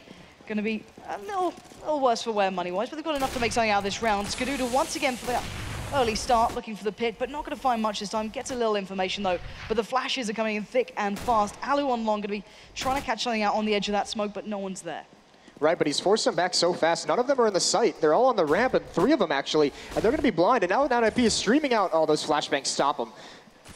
Going to be a little worse for wear money-wise, but they've got enough to make something out of this round. Skidoodle once again for the Early start, looking for the pick, but not going to find much this time. Gets a little information, though. But the flashes are coming in thick and fast. Alu on long, going to be trying to catch something out on the edge of that smoke, but no one's there. Right, but he's forced them back so fast. None of them are in the site. They're all on the ramp, and 3 of them, actually. And they're going to be blind, and now NIP is streaming out all those flashbangs. Stop them.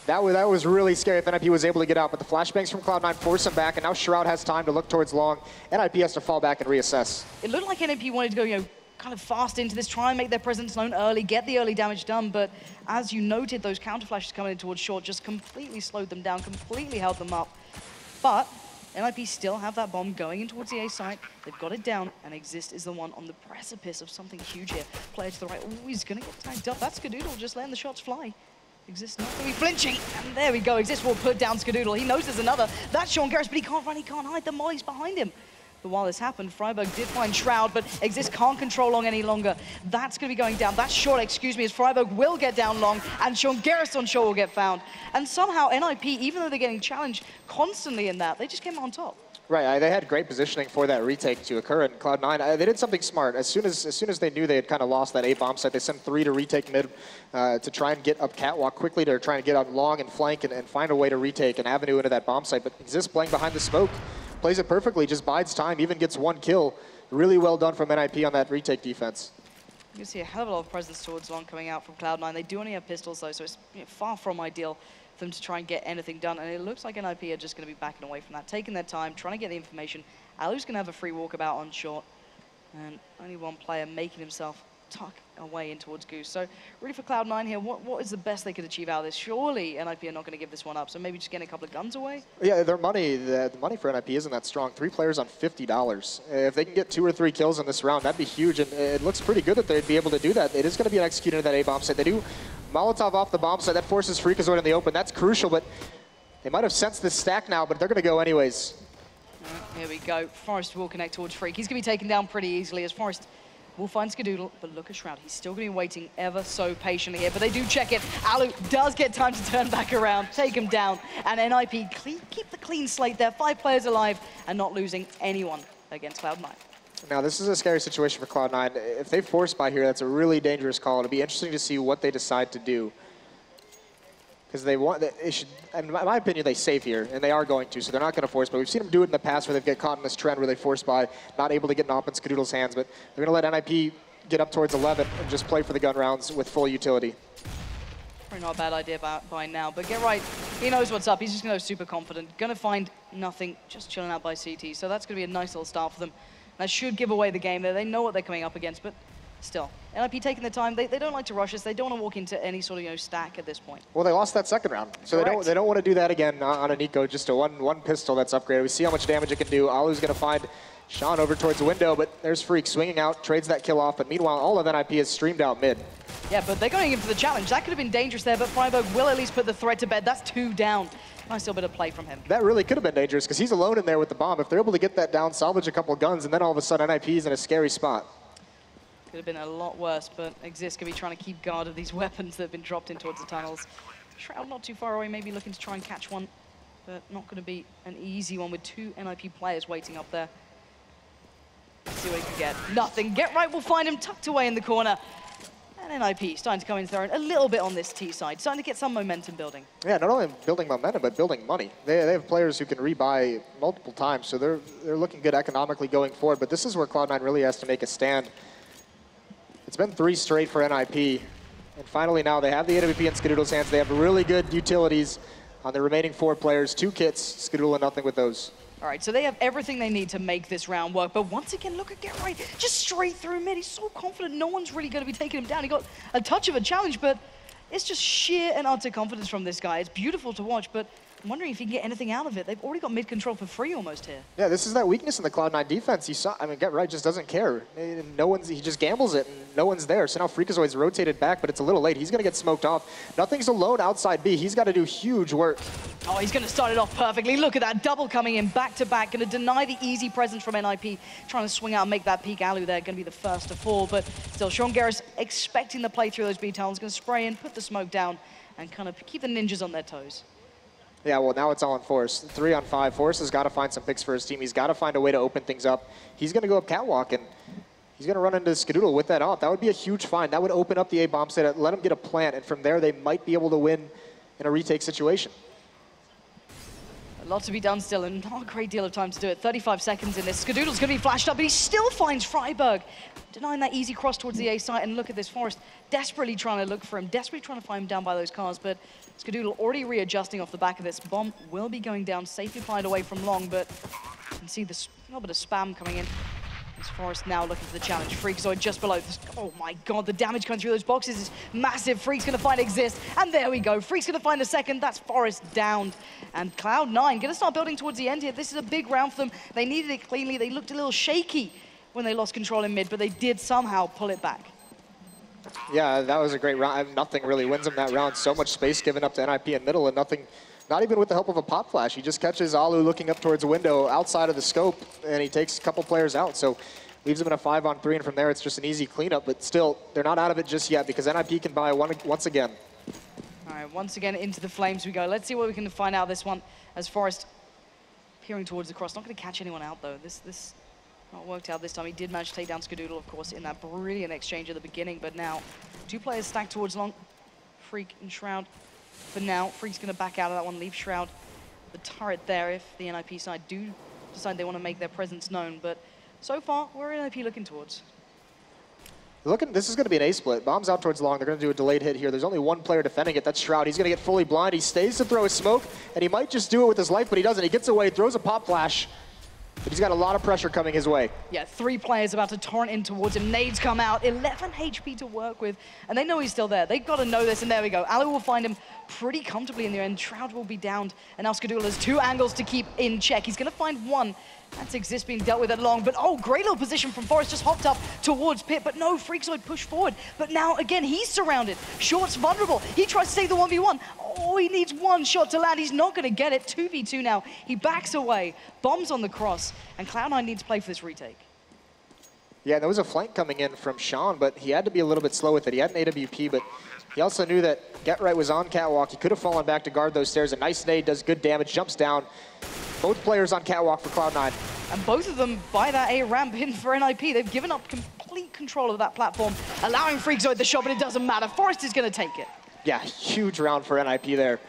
That was really scary if NIP was able to get out, but the flashbangs from Cloud9 force him back, and now Shroud has time to look towards long. NIP has to fall back and reassess. It looked like NIP wanted to go, kind of fast into this, try and make their presence known early, get the early damage done, but as you noted, those counter flashes coming in towards short just completely slowed them down, completely held them up. But NIP still have that bomb going in towards the A site. They've got it down, and Exist is the one on the precipice of something huge here. Player to the right, oh, he's gonna get tagged up. That's Skadoodle just letting the shots fly. Exist not gonna be flinching, and there we go. Exist will put down Skadoodle. He knows there's another. That's Sean Garris, but he can't run, he can't hide. The molly's behind him. But while this happened, Freiburg did find Shroud, but Exist can't control long any longer. That's going to be going down. That's short, excuse me, as Freiburg will get down long, and Sean Garris on short will get found. And somehow NIP, even though they're getting challenged constantly in that, they just came on top. Right, they had great positioning for that retake to occur, and Cloud9, they did something smart. As soon as they knew they had kind of lost that A bomb site, they sent 3 to retake mid to try and get up catwalk quickly, to try and get out long and flank and find a way to retake an avenue into that bomb site. But Exist playing behind the smoke, plays it perfectly, just bides time, even gets 1 kill. Really well done from NIP on that retake defense. You can see a hell of a lot of presence towards long coming out from Cloud9. They do only have pistols though, so it's far from ideal for them to try and get anything done. And it looks like NIP are just going to be backing away from that, taking their time, trying to get the information. Alu's going to have a free walkabout on short, and only one player making himself tuck away in towards Goose. So really for Cloud9 here, what is the best they could achieve out of this? Surely NIP are not going to give this one up, so maybe just getting a couple of guns away? Yeah, their money, the money for NIP isn't that strong. 3 players on $50. If they can get 2 or 3 kills in this round, that'd be huge, and it looks pretty good that they'd be able to do that. It is going to be an executor of that A-bomb site. They do Molotov off the bomb site. That forces Freakazoid in the open. That's crucial, but they might have sensed this stack now, but they're going to go anyways. Here we go. Forrest will connect towards Freak. He's going to be taken down pretty easily as Forrest will find Skadoodle, but look at Shroud. He's still going to be waiting ever so patiently here, but they do check it. Alu does get time to turn back around, take him down, and NIP keep the clean slate there. 5 players alive and not losing anyone against Cloud9. Now, this is a scary situation for Cloud9. If they force buy here, that's a really dangerous call. It'll be interesting to see what they decide to do. Because they should, in my opinion, they save here, and they are going to, so they're not going to force buy. We've seen them do it in the past where they get caught in this trend where they force buy, not able to get an op in Skadoodle's hands, but they're going to let NIP get up towards 11 and just play for the gun rounds with full utility. Probably not a bad idea by now, but get right. He knows what's up. He's just going to go super confident. Going to find nothing, just chilling out by CT. So that's going to be a nice little start for them. That should give away the game there. They know what they're coming up against, but still, NIP taking their time. They don't like to rush us. They don't want to walk into any sort of stack at this point. Well, they lost that second round, so they don't want to do that again on a Nico. Just a one pistol that's upgraded. We see how much damage it can do. Alu's going to find Sean over towards the window, but there's Freak swinging out, trades that kill off. But meanwhile, all of NIP is streamed out mid. Yeah, but they're going in for the challenge. That could have been dangerous there, but Freiburg will at least put the threat to bed. That's 2 down. Nice little bit of play from him. That really could have been dangerous because he's alone in there with the bomb. If they're able to get that down, salvage a couple guns, and then all of a sudden NIP is in a scary spot. Could have been a lot worse, but Exist could be trying to keep guard of these weapons that have been dropped in towards the tunnels. Shroud not too far away, maybe looking to try and catch one, but not going to be an easy one with 2 NIP players waiting up there. Let's see what he can get. Nothing. Get right will find him tucked away in the corner. And NIP starting to come into their own a little bit on this T side, starting to get some momentum building. Yeah, not only building momentum, but building money. They have players who can rebuy multiple times, so they're looking good economically going forward. But this is where Cloud9 really has to make a stand. It's been 3 straight for NIP, and finally now they have the AWP in Skadoodle's hands. They have really good utilities on the remaining 4 players. 2 kits, Skadoodle and nothing with those. All right, so they have everything they need to make this round work. But once again, look at Get Right, just straight through mid. He's so confident no one's really going to be taking him down. He got a touch of a challenge, but it's just sheer and utter confidence from this guy. It's beautiful to watch, but I'm wondering if he can get anything out of it. They've already got mid control for free almost here. Yeah, this is that weakness in the Cloud9 defense. You saw, I mean, Get Right just doesn't care. He just gambles it, and no one's there. So now Freakazoid's rotated back, but it's a little late. He's going to get smoked off. Nothing's alone outside B. He's got to do huge work. Oh, he's going to start it off perfectly. Look at that double coming in back to back. Going to deny the easy presence from NIP. Trying to swing out and make that peek. Alu there going to be the first to fall, but still, Sean Garris expecting the play through those B tunnels. Going to spray in, put the smoke down, and kind of keep the ninjas on their toes. Yeah, well, now it's all on Forrest. 3 on 5. Forrest has got to find some picks for his team. He's got to find a way to open things up. He's going to go up catwalk, and He's going to run into Skadoodle with that AWP. That would be a huge find. That would open up the A bomb site, let him get a plant, and from there they might be able to win in a retake situation. A lot to be done still, and not a great deal of time to do it. 35 seconds in this. Skadoodle's going to be flashed up, but he still finds Freiburg, denying that easy cross towards the A site. And look at this, Forest desperately trying to look for him, desperately trying to find him down by those cars, but Skadoodle already readjusting off the back of this. Bomb will be going down, safely fired away from long, but you can see this little bit of spam coming in. As Forest now looking for the challenge. Freakazoid just below this. Oh my god, the damage coming through those boxes is massive. Freak's gonna find Exist, and there we go. Freak's gonna find the second. That's Forest downed. And Cloud9 gonna start building towards the end here. This is a big round for them. They needed it cleanly. They looked a little shaky when they lost control in mid, but they did somehow pull it back. Yeah, that was a great round. Nothing really wins them that round. So much space given up to NIP in middle, and nothing, not even with the help of a pop flash. He just catches Alu looking up towards a window outside of the scope, and he takes a couple players out. So leaves him in a 5-on-3, and from there it's just an easy cleanup. But still, they're not out of it just yet because NIP can buy one once again. All right, once again into the flames we go. Let's see what we can find out this one as Forest peering towards the cross. Not going to catch anyone out though. This not worked out this time. He did manage to take down Skadoodle, of course, in that brilliant exchange at the beginning. But now, two players stacked towards long. Freak and Shroud. For now, Freak's going to back out of that one, leave Shroud the turret there if the NIP side do decide they want to make their presence known. But so far, we're NIP looking towards. This is going to be an A-split. Bomb's out towards long. They're going to do a delayed hit here. There's only one player defending it. That's Shroud. He's going to get fully blind. He stays to throw his smoke, and he might just do it with his life, but he doesn't. He gets away, throws a pop flash, but he's got a lot of pressure coming his way. Yeah, 3 players about to torrent in towards him. Nades come out, 11 HP to work with, and they know he's still there. They've got to know this, and there we go. Alu will find him pretty comfortably in the end. Shroud will be downed, and now Skadoodle has 2 angles to keep in check. He's going to find one. That's Exist being dealt with at long, but oh, great little position from Forest, just hopped up towards Pit, but no, Freakazoid pushed forward. But now, again, he's surrounded. Short's vulnerable. He tries to save the 1v1. Oh, he needs one shot to land. He's not going to get it. 2v2 now. He backs away. Bombs on the cross, and Cloud9 need to play for this retake. Yeah, there was a flank coming in from Sean, but he had to be a little bit slow with it. He had an AWP, but he also knew that Get Right was on catwalk. He could have fallen back to guard those stairs. A nice nade, does good damage, jumps down. Both players on catwalk for Cloud9. And both of them buy that A ramp in for NIP. They've given up complete control of that platform, allowing Freakazoid the shot, but it doesn't matter. Forest is going to take it. Yeah, huge round for NIP there.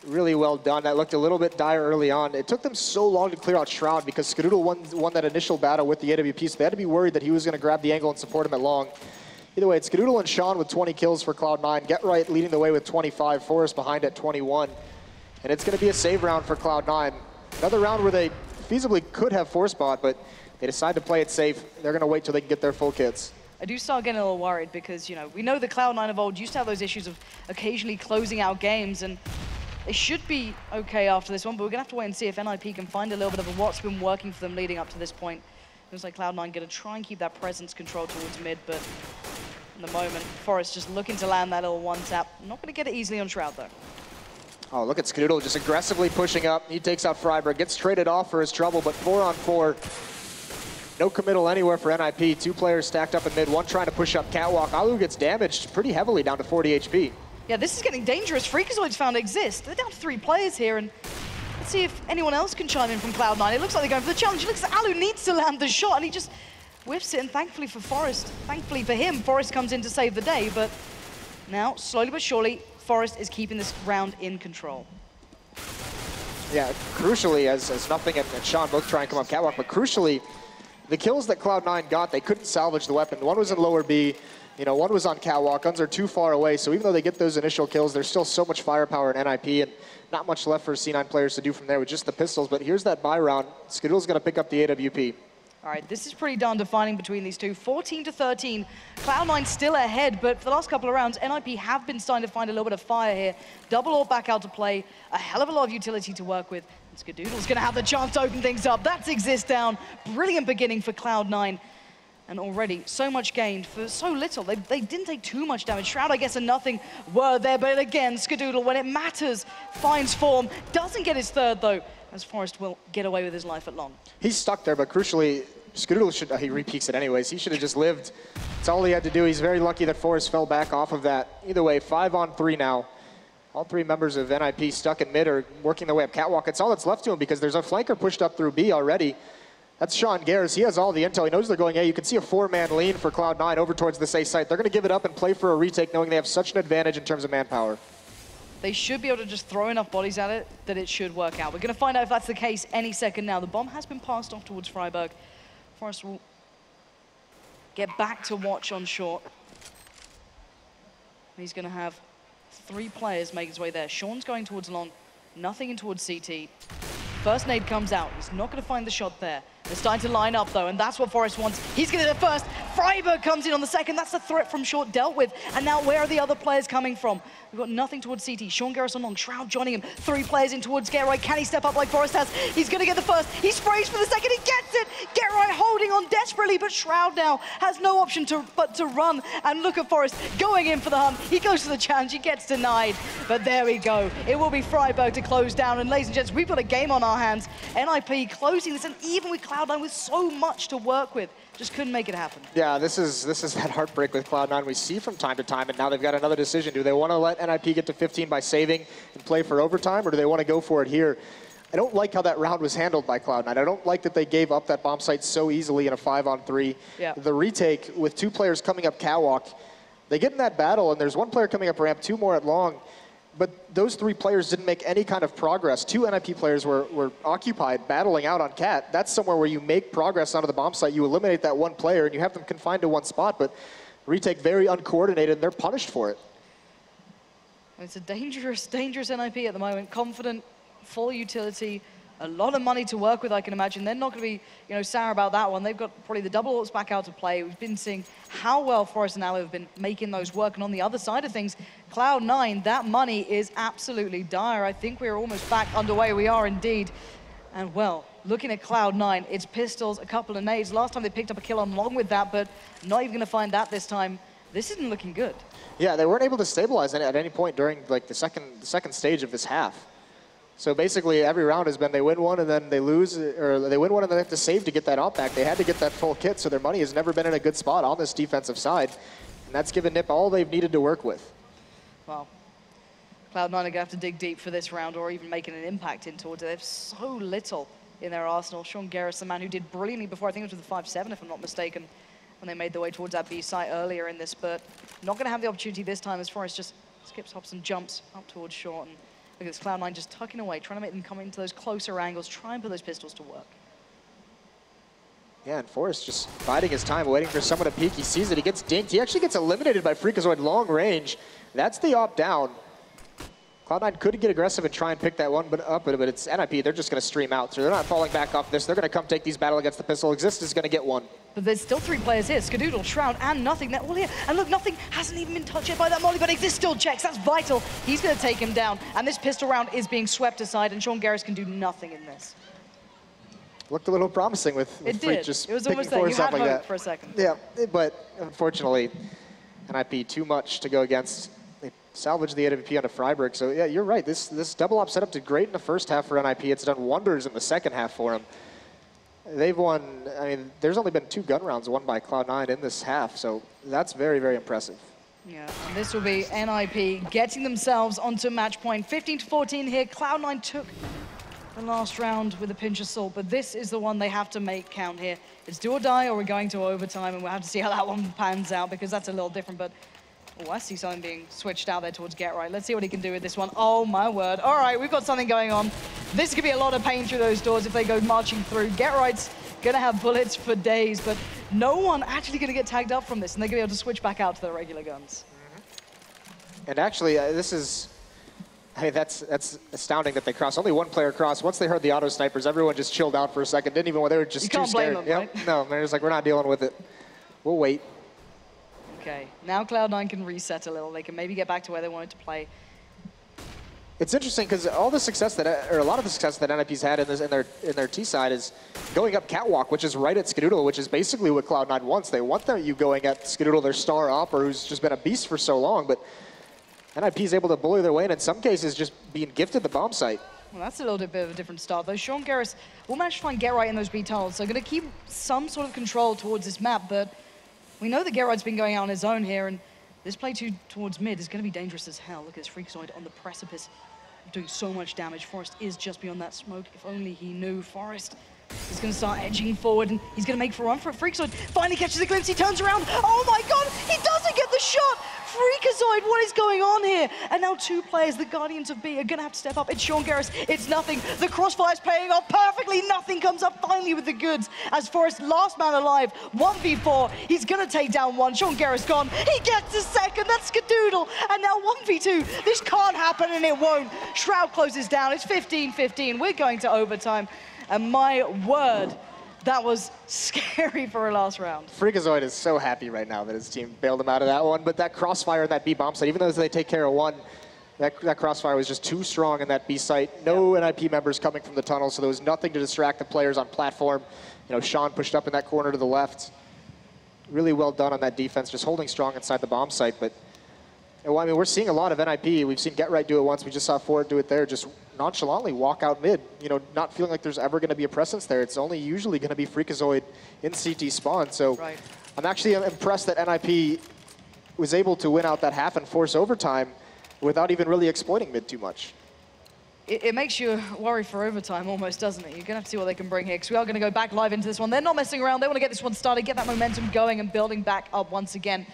Really well done. That looked a little bit dire early on. It took them so long to clear out Shroud because Skadoodle won that initial battle with the AWP, so they had to be worried that he was going to grab the angle and support him at long. Either way, it's Skadoodle and Sean with 20 kills for Cloud9. Get Right leading the way with 25. Forest behind at 21. And it's going to be a save round for Cloud9. Another round where they feasibly could have force bot, but they decide to play it safe. They're going to wait till they can get their full kits. I do start getting a little worried because, you know, we know the Cloud9 of old used to have those issues of occasionally closing out games, and they should be okay after this one, but we're going to have to wait and see if NIP can find a little bit of what's been working for them leading up to this point. Looks like Cloud9 going to try and keep that presence control towards mid, but in the moment, Forest just looking to land that little one-tap. Not going to get it easily on Shroud, though. Oh, look at Skadoodle just aggressively pushing up. He takes out Freiburg, gets traded off for his trouble, but 4-on-4. No committal anywhere for NIP. 2 players stacked up in mid, one trying to push up catwalk. Alu gets damaged pretty heavily down to 40 HP. Yeah, this is getting dangerous. Freakazoid's found Exist. They're down to 3 players here, and let's see if anyone else can chime in from Cloud9. It looks like they're going for the challenge. It looks like Alu needs to land the shot, and he just whiffs it, and thankfully for Forest, thankfully for him, Forest comes in to save the day, but now, slowly but surely, Forest is keeping this round in control. Yeah, crucially, as Nothing and Sean both try and come up catwalk, but crucially, the kills that Cloud9 got, they couldn't salvage the weapon. One was in lower B, you know, one was on catwalk. Guns are too far away, so even though they get those initial kills, there's still so much firepower in NIP, and not much left for C9 players to do from there with just the pistols. But here's that buy round. Skadoodle's going to pick up the AWP. All right, this is pretty darn defining between these two. 14-13. Cloud9 still ahead, but for the last couple of rounds, NIP have been starting to find a little bit of fire here. Double or back out to play. A hell of a lot of utility to work with. And Skadoodle's going to have the chance to open things up. That's Exist down. Brilliant beginning for Cloud9. And already, so much gained for so little. They didn't take too much damage. Shroud, I guess, and Nothing were there. But again, Skadoodle, when it matters, finds form. Doesn't get his third, though, as Forest will get away with his life at long. He's stuck there, but crucially, Skadoodle should, he re-peeks it anyways. He should have just lived. That's all he had to do. He's very lucky that Forest fell back off of that. Either way, 5-on-3 now. All 3 members of NIP stuck in mid are working their way up catwalk. It's all that's left to him because there's a flanker pushed up through B already. That's Sean Garris. He has all the intel. He knows they're going A. You can see a 4-man lean for Cloud9 over towards this A site. They're going to give it up and play for a retake, knowing they have such an advantage in terms of manpower. They should be able to just throw enough bodies at it that it should work out. We're going to find out if that's the case any second now. The bomb has been passed off towards Freiburg. Forrest will get back to watch on short. He's going to have 3 players make his way there. Sean's going towards long, nothing in towards CT. First nade comes out. He's not going to find the shot there. They're starting to line up, though, and that's what Forrest wants. He's going to do the first. Freiburg comes in on the second. That's the threat from short dealt with. And now where are the other players coming from? We've got nothing towards CT. Sean Garris on long. Shroud joining him. 3 players in towards Getright. Can he step up like Forrest has? He's going to get the first. He sprays for the second. He gets it. Getright holding on desperately, but Shroud now has no option but to run. And look at Forrest going in for the hunt. He goes for the challenge. He gets denied. But there we go. It will be Freiburg to close down. And ladies and gents, we've got a game on our hands. NIP closing this, and even with Cloud9 with so much to work with, just couldn't make it happen. Yeah, this is that heartbreak with Cloud9 we see from time to time, and now they've got another decision. Do they want to let NIP get to 15 by saving and play for overtime, or do they want to go for it here? I don't like how that round was handled by Cloud9. I don't like that they gave up that bomb site so easily in a 5-on-3. Yeah. The retake with 2 players coming up catwalk, they get in that battle, and there's 1 player coming up ramp, 2 more at long. But those 3 players didn't make any kind of progress. 2 NIP players were occupied, battling out on Cat. That's somewhere where you make progress onto the bomb site. You eliminate that 1 player, and you have them confined to 1 spot. But retake very uncoordinated, and they're punished for it. It's a dangerous, dangerous NIP at the moment. Confident, full utility, a lot of money to work with, I can imagine. They're not going to be, sour about that one. They've got probably the double ults back out to play. We've been seeing how well Forrest and Aloe have been making those work. And on the other side of things, Cloud9, that money is absolutely dire. I think we're almost back underway. We are indeed. And well, looking at Cloud9, it's pistols, a couple of nades. Last time they picked up a kill along with that, but not even going to find that this time. This isn't looking good. Yeah, they weren't able to stabilize it at any point during like the second stage of this half. So basically, every round has been they win one and then they lose, or they win one and then they have to save to get that op back. They had to get that full kit, so their money has never been in a good spot on this defensive side. And that's given NIP all they've needed to work with. Wow. Cloud9 are going to have to dig deep for this round or even making an impact in towards it. They have so little in their arsenal. Sean Garris, the man who did brilliantly before, I think it was with the 5-7, if I'm not mistaken, when they made their way towards that B site earlier in this, but not going to have the opportunity this time as Forrest just skips, hops, and jumps up towards short. And look at this Cloud9 just tucking away, trying to make them come into those closer angles, try and put those pistols to work. Yeah, and Forrest just biding his time, waiting for someone to peek. He sees it, he gets dinked. He actually gets eliminated by Freakazoid long range. That's the op down. Cloud9 could get aggressive and try and pick that one up, but it's NIP. They're just going to stream out, so they're not falling back off this. They're going to come take these battle against the pistol. Exist is going to get one. But there's still 3 players here. Skadoodle, Shroud, and Nothing. All here. And look, Nothing hasn't even been touched yet by that molly, but Exist still checks. That's vital. He's going to take him down. And this pistol round is being swept aside, and Sean Garris can do nothing in this. Looked a little promising with Freak just picking Forrest up like that. For a second. Yeah, but unfortunately, NIP too much to go against. They salvaged the AWP onto Freiburg. So yeah, you're right. This double op setup did great in the first half for NIP. It's done wonders in the second half for them. They've won, I mean, there's only been 2 gun rounds won by Cloud9 in this half, so that's very, very impressive. Yeah, and this will be NIP getting themselves onto match point. 15-14 here. Cloud9 took the last round with a pinch of salt, but this is the one they have to make count here. It's do or die, or we're going to overtime, and we'll have to see how that one pans out, because that's a little different, but oh, I see something being switched out there towards Getright. Let's see what he can do with this one. Oh, my word. All right, we've got something going on. This could be a lot of pain through those doors if they go marching through. Getright's going to have bullets for days, but no one actually going to get tagged up from this, and they're going to be able to switch back out to their regular guns. And actually, this is... I mean, that's astounding that they crossed. Only 1 player crossed. Once they heard the auto snipers, everyone just chilled out for a second. Didn't even... They were just too scared. You can't blame them, right? No, they're just like, we're not dealing with it. We'll wait. Okay, now Cloud9 can reset a little. They can maybe get back to where they wanted to play. It's interesting because all the success that, or a lot of the success that NIP's had in their T side is going up catwalk, which is right at Skadoodle, which is basically what Cloud9 wants. They want you going at Skadoodle, their star opper, who's just been a beast for so long, but NIP's able to bully their way, and in some cases just being gifted the bomb site. Well, that's a little bit of a different start, though. Sean Garris will manage to find Getright in those B tunnels, so going to keep some sort of control towards this map, but we know that Getright's been going out on his own here, and this play towards mid is going to be dangerous as hell. Look at this Freakazoid on the precipice, doing so much damage. Forrest is just beyond that smoke. If only he knew. Forrest He's going to start edging forward, and he's going to make for a run for it. Freakazoid finally catches a glimpse. He turns around. Oh my god, he doesn't get the shot. Freakazoid, what is going on here? And now two players, the Guardians of B, are going to have to step up. It's Sean Garris. It's nothing. The crossfire's paying off perfectly. Nothing comes up finally with the goods. As Forrest, last man alive, 1v4. He's going to take down one. Sean Garris gone. He gets a second. That's Skadoodle. And now 1v2. This can't happen, and it won't. Shroud closes down. It's 15-15. We're going to overtime. And my word, that was scary for a last round. Freakazoid is so happy right now that his team bailed him out of that one, but that crossfire in that B bomb site, even though they take care of one, that crossfire was just too strong in that B site. No NIP members coming from the tunnel, so there was nothing to distract the players on platform. You know, Sean pushed up in that corner to the left. Really well done on that defense, just holding strong inside the bomb site. But well, I mean, we're seeing a lot of NIP. We've seen Get Right do it once. We just saw Fort do it there. Just nonchalantly walk out mid, you know, not feeling like there's ever going to be a presence there. It's only usually going to be Freakazoid in CT spawn. So right. I'm actually impressed that NIP was able to win out that half and force overtime without even really exploiting mid too much. It makes you worry for overtime almost, doesn't it? You're going to have to see what they can bring here, because we are going to go back live into this one. They're not messing around. They want to get this one started, get that momentum going and building back up once again.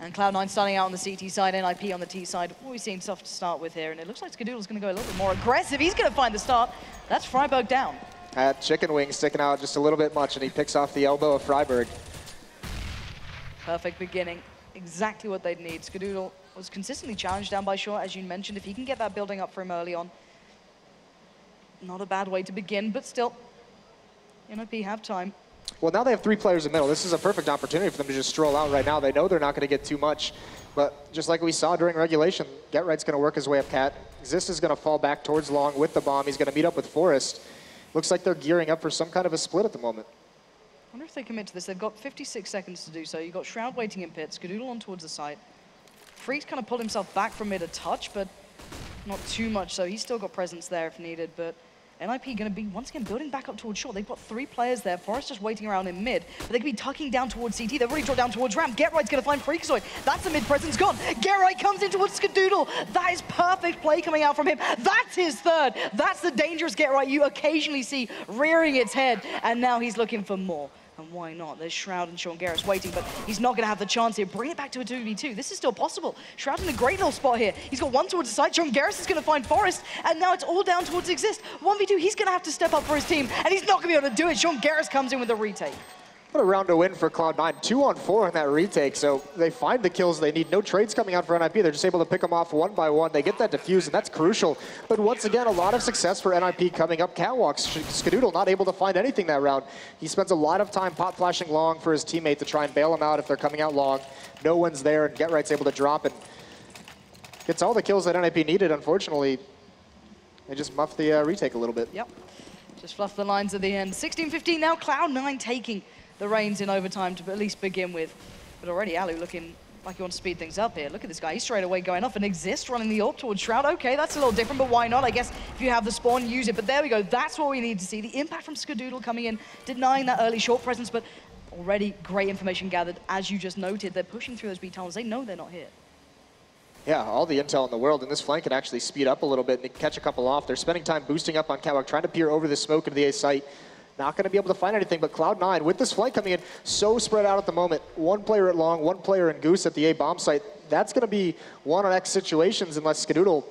And Cloud9 starting out on the CT side, NIP on the T side. What we've seen stuff to start with here, and it looks like Skadoodle's going to go a little bit more aggressive. He's going to find the start. That's Freiburg down. Chicken Wing sticking out just a little bit much, and he picks off the elbow of Freiburg. Perfect beginning. Exactly what they'd need. Skadoodle was consistently challenged down by Shaw, as you mentioned. If he can get that building up for him early on, not a bad way to begin, but still, NIP have time. Well, now they have three players in the middle. This is a perfect opportunity for them to just stroll out right now. They know they're not going to get too much, but just like we saw during regulation, Get Right's going to work his way up Cat. Xist is going to fall back towards Long with the bomb. He's going to meet up with Forrest. Looks like they're gearing up for some kind of a split at the moment. I wonder if they commit to this. They've got 56 seconds to do so. You've got Shroud waiting in pit, Skadoodle on towards the site. Freak's kind of pulled himself back from mid a touch, but not too much, so he's still got presence there if needed, but NIP going to be, once again, building back up towards short. They've got three players there. Forrest just waiting around in mid, but they could be tucking down towards CT. They've already dropped down towards ramp. Get Right's going to find Freakazoid. That's the mid presence gone. Get Right comes in towards Skadoodle. That is perfect play coming out from him. That's his third. That's the dangerous Get Right you occasionally see rearing its head, and now he's looking for more. And why not? There's Shroud and Sean Garris waiting, but he's not going to have the chance here. Bring it back to a 2v2. This is still possible. Shroud's in a great little spot here. He's got one towards the side. Sean Garris is going to find Forrest, and now it's all down towards Xist. 1v2, he's going to have to step up for his team, and he's not going to be able to do it. Sean Garris comes in with a retake. What a round to win for Cloud9. 2-on-4 in that retake, so they find the kills they need. No trades coming out for NIP. They're just able to pick them off one by one. They get that defuse, and that's crucial. But once again, a lot of success for NIP coming up catwalks. Skadoodle not able to find anything that round. He spends a lot of time pot flashing long for his teammate to try and bail him out if they're coming out long. No one's there, and Get Right's able to drop and gets all the kills that NIP needed. Unfortunately, they just muffed the retake a little bit. Yep, just fluffed the lines at the end. 16-15 now, Cloud9 taking the reins in overtime to at least begin with. But already Alu looking like he wants to speed things up here. Look at this guy, he's straight away going off, and Xist running the AWP towards Shroud. Okay, that's a little different, but why not? I guess if you have the spawn, use it. But there we go, that's what we need to see. The impact from Skadoodle coming in, denying that early short presence, but already great information gathered. As you just noted, they're pushing through those B tunnels. They know they're not here. Yeah, all the intel in the world, and this flank can actually speed up a little bit and catch a couple off. They're spending time boosting up on catwalk, trying to peer over the smoke into the A site. Not going to be able to find anything, but Cloud9, with this flank coming in, so spread out at the moment. One player at long, one player in Goose at the A bomb site. That's going to be 1-on-X situations unless Skadoodle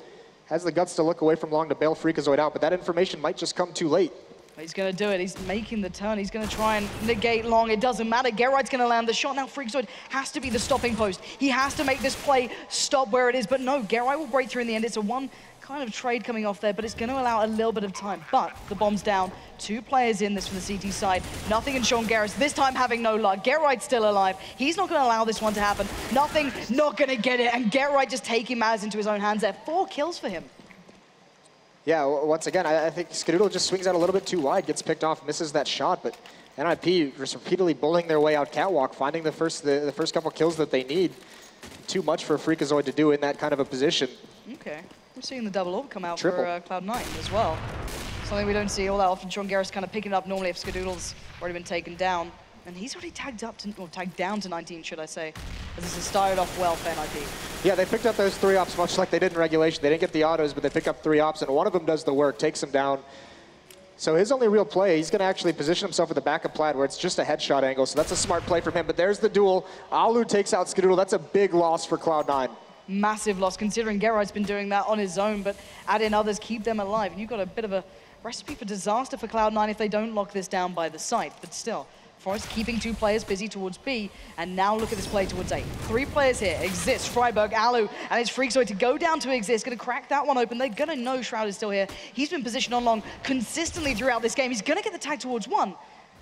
has the guts to look away from long to bail Freakazoid out, but that information might just come too late. He's going to do it. He's making the turn. He's going to try and negate long. It doesn't matter. Get Right's going to land the shot. Now Freakazoid has to be the stopping post. He has to make this play stop where it is, but no, Get Right will break through in the end. It's a one kind of trade coming off there, but it's going to allow a little bit of time. But the bomb's down. Two players in this from the CT side. Nothing in Sean Garris, this time having no luck. Get Right's still alive. He's not going to allow this one to happen. Nothing, not going to get it. And Get Right just taking matters into his own hands there. 4 kills for him. Yeah, once again, I think Skadoodle just swings out a little bit too wide, gets picked off, misses that shot, but NIP just repeatedly bullying their way out catwalk, finding the first couple kills that they need. Too much for Freakazoid to do in that kind of a position. Okay. We're seeing the double AWP come out Triple. for Cloud9 as well. Something we don't see all that often. Sean Garris kind of picking it up normally if Skadoodle's already been taken down. And he's already tagged up to, or tagged down to 19, should I say. As this has started off well for NIP. Yeah, they picked up those 3 ops much like they did in regulation. They didn't get the autos, but they pick up 3 ops, and one of them does the work, takes them down. So his only real play, he's going to actually position himself with the backup plat where it's just a headshot angle. So that's a smart play from him. But there's the duel. Alu takes out Skadoodle. That's a big loss for Cloud9. Massive loss, considering Gerard's been doing that on his own, but add in others, keep them alive. And you've got a bit of a recipe for disaster for Cloud9 if they don't lock this down by the site. But still, Forest keeping 2 players busy towards B, and now look at this play towards A. 3 players here, Exist, Freiburg, Alu, and it's Freakazoid to go down to Exist, gonna crack that one open. They're gonna know Shroud is still here. He's been positioned on long consistently throughout this game. He's gonna get the tag towards 1,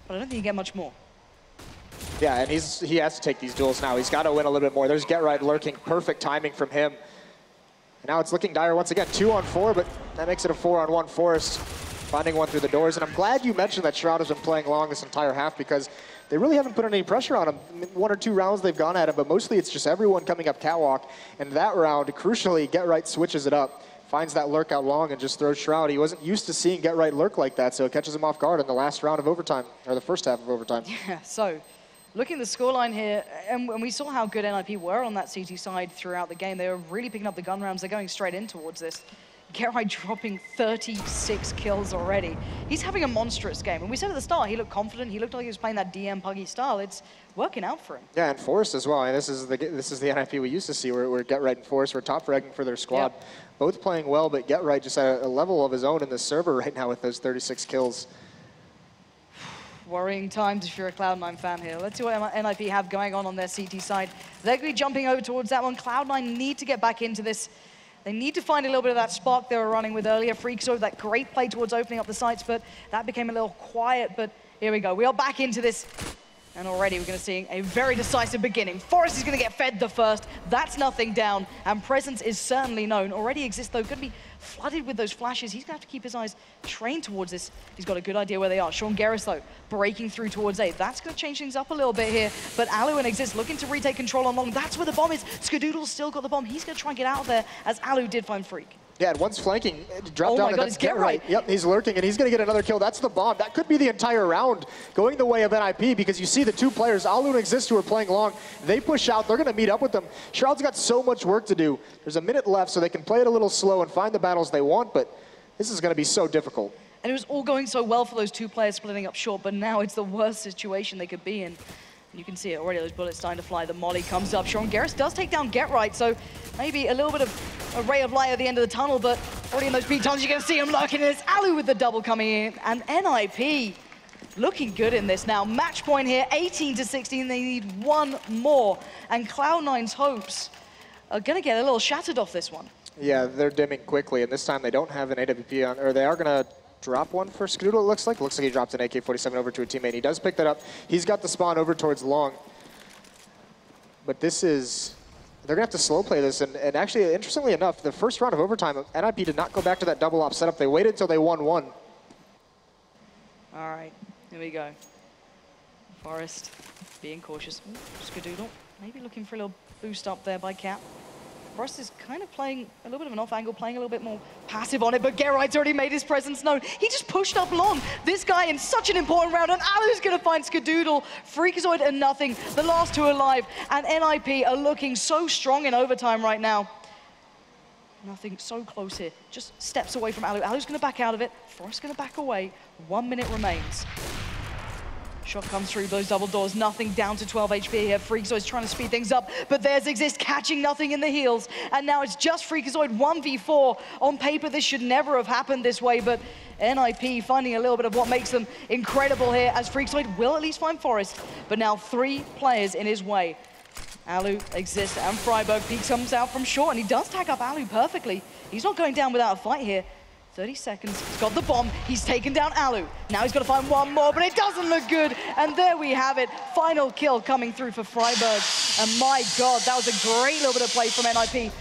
but I don't think you get much more. Yeah, and he has to take these duels now. He's got to win a little bit more. There's Get Right lurking, perfect timing from him. And now it's looking dire once again, 2-on-4, but that makes it a 4-on-1 Forest. Finding one through the doors, and I'm glad you mentioned that Shroud has been playing long this entire half because they really haven't put any pressure on him. 1 or 2 rounds they've gone at him, but mostly it's just everyone coming up catwalk. And that round, crucially, Get Right switches it up, finds that lurk out long and just throws Shroud. He wasn't used to seeing Get Right lurk like that, so it catches him off guard in the last round of overtime, or the first half of overtime. Yeah, so looking at the scoreline here, and we saw how good NIP were on that CT side throughout the game. They were really picking up the gun rounds. They're going straight in towards this. Gerard dropping 36 kills already. He's having a monstrous game. And we said at the start, he looked confident. He looked like he was playing that DM Puggy style. It's working out for him. Yeah, and Forest as well. And this is the NIP we used to see where Get Right and Forest were top ranking for their squad. Yep. Both playing well, but Get Right just at a level of his own in the server right now with those 36 kills. Worrying times if you're a Cloud9 fan here. Let's see what NIP have going on their CT side. They're going to be jumping over towards that one. Cloud9 need to get back into this. They need to find a little bit of that spark they were running with earlier. Freakazoid, that great play towards opening up the sites, but that became a little quiet. But here we go. We are back into this. And already we're going to see a very decisive beginning. Forest is going to get fed the first. That's nothing down. And presence is certainly known. Already Exist, though, going to be flooded with those flashes. He's going to have to keep his eyes trained towards this. He's got a good idea where they are. Sean Garris, though, breaking through towards A. That's going to change things up a little bit here. But Alu and Exist looking to retake control on long. That's where the bomb is. Skadoodle's still got the bomb. He's going to try and get out of there as Alu did find Freak. Yeah, and one's flanking, dropped down, my God, and that's Get Right. Yep, he's lurking, and he's going to get another kill. That's the bomb. That could be the entire round going the way of NIP because you see the 2 players, Alu and Exist, who are playing long. They push out. They're going to meet up with them. Shroud's got so much work to do. There's a minute left, so they can play it a little slow and find the battles they want, but this is going to be so difficult. And it was all going so well for those 2 players splitting up short, but now it's the worst situation they could be in. And you can see it already, those bullets starting to fly. The molly comes up. Sean Garris does take down Get Right, so maybe a little bit of a ray of light at the end of the tunnel, but already in those peak tunnels, you're going to see him lurking, and it's Alu with the double coming in. And NIP looking good in this now. Match point here, 18-16. They need 1 more. And Cloud9's hopes are going to get a little shattered off this one. Yeah, they're dimming quickly, and this time they don't have an AWP on, or they are going to drop one for Skadoodle, it looks like. Looks like he dropped an AK-47 over to a teammate. He does pick that up. He's got the spawn over towards long. But this is... They're going to have to slow play this. And actually, interestingly enough, the first round of overtime, NIP did not go back to that double op setup. They waited until they won 1. All right, here we go. Forest being cautious. Ooh, Skadoodle maybe looking for a little boost up there by Cap. Forest is kind of playing a little bit of an off angle, playing a little bit more passive on it, but Gerard's already made his presence known. He just pushed up long. This guy in such an important round, and Alu's going to find Skadoodle. Freakazoid and nothing, the last 2 alive, and NIP are looking so strong in overtime right now. Nothing so close here, just steps away from Alu. Alu's going to back out of it, Forest's going to back away. 1 minute remains. Shot comes through those double doors, nothing, down to 12 HP here. Freakazoid's trying to speed things up, but there's Exist catching nothing in the heels. And now it's just Freakazoid 1v4. On paper, this should never have happened this way, but NIP finding a little bit of what makes them incredible here, as Freakazoid will at least find Forest, but now 3 players in his way. Alu, Exist, and Freiburg. Peak comes out from short, and he does tag up Alu perfectly. He's not going down without a fight here. 30 seconds, he's got the bomb, he's taken down Alu. Now he's got to find 1 more, but it doesn't look good. And there we have it, final kill coming through for Freiburg. And my God, that was a great little bit of play from NIP.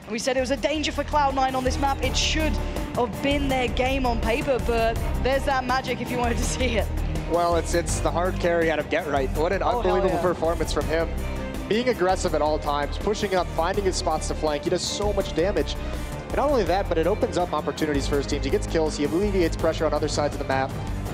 And we said it was a danger for Cloud9 on this map. It should have been their game on paper, but there's that magic if you wanted to see it. Well, it's the hard carry out of Get Right. What an unbelievable performance from him. Being aggressive at all times, pushing up, finding his spots to flank. He does so much damage. And not only that, but it opens up opportunities for his teams. He gets kills, he alleviates pressure on other sides of the map,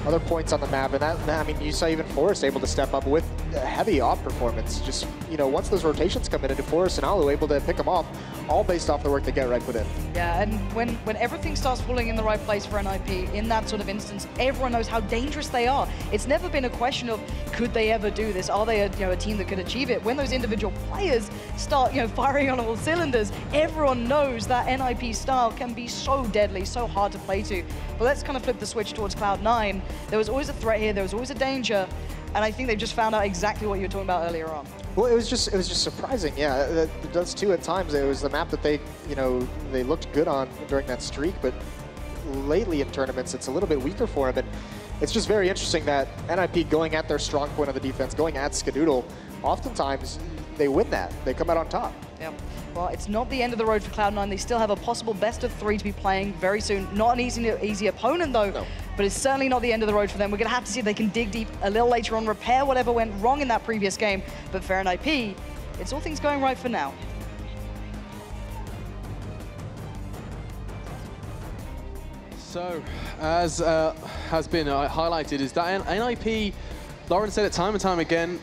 other points on the map, and that, I mean, you saw even Forrest able to step up with heavy off performance. Just, you know, once those rotations come into Forrest and Alu able to pick them off, all based off the work that Get Right put in. Yeah, and when everything starts falling in the right place for NIP, in that sort of instance, everyone knows how dangerous they are. It's never been a question of, could they ever do this? Are they a team that could achieve it? When those individual players start, firing on all cylinders, everyone knows that NIP style can be so deadly, so hard to play to. But let's kind of flip the switch towards Cloud9. There was always a threat here, there was always a danger, and I think they've just found out exactly what you were talking about earlier on. Well, it was just surprising, yeah. It does too at times. It was the map that they looked good on during that streak, but lately in tournaments it's a little bit weaker for them. And it's just very interesting that NIP going at their strong point of the defense, going at Skadoodle, oftentimes they win that. They come out on top. Yeah. Well, it's not the end of the road for Cloud9. They still have a possible best of 3 to be playing very soon. Not an easy opponent, though, no. But it's certainly not the end of the road for them. We're going to have to see if they can dig deep a little later on, repair whatever went wrong in that previous game. But for NIP, it's all things going right for now. So, as has been highlighted, is that NIP, Lauren said it time and time again,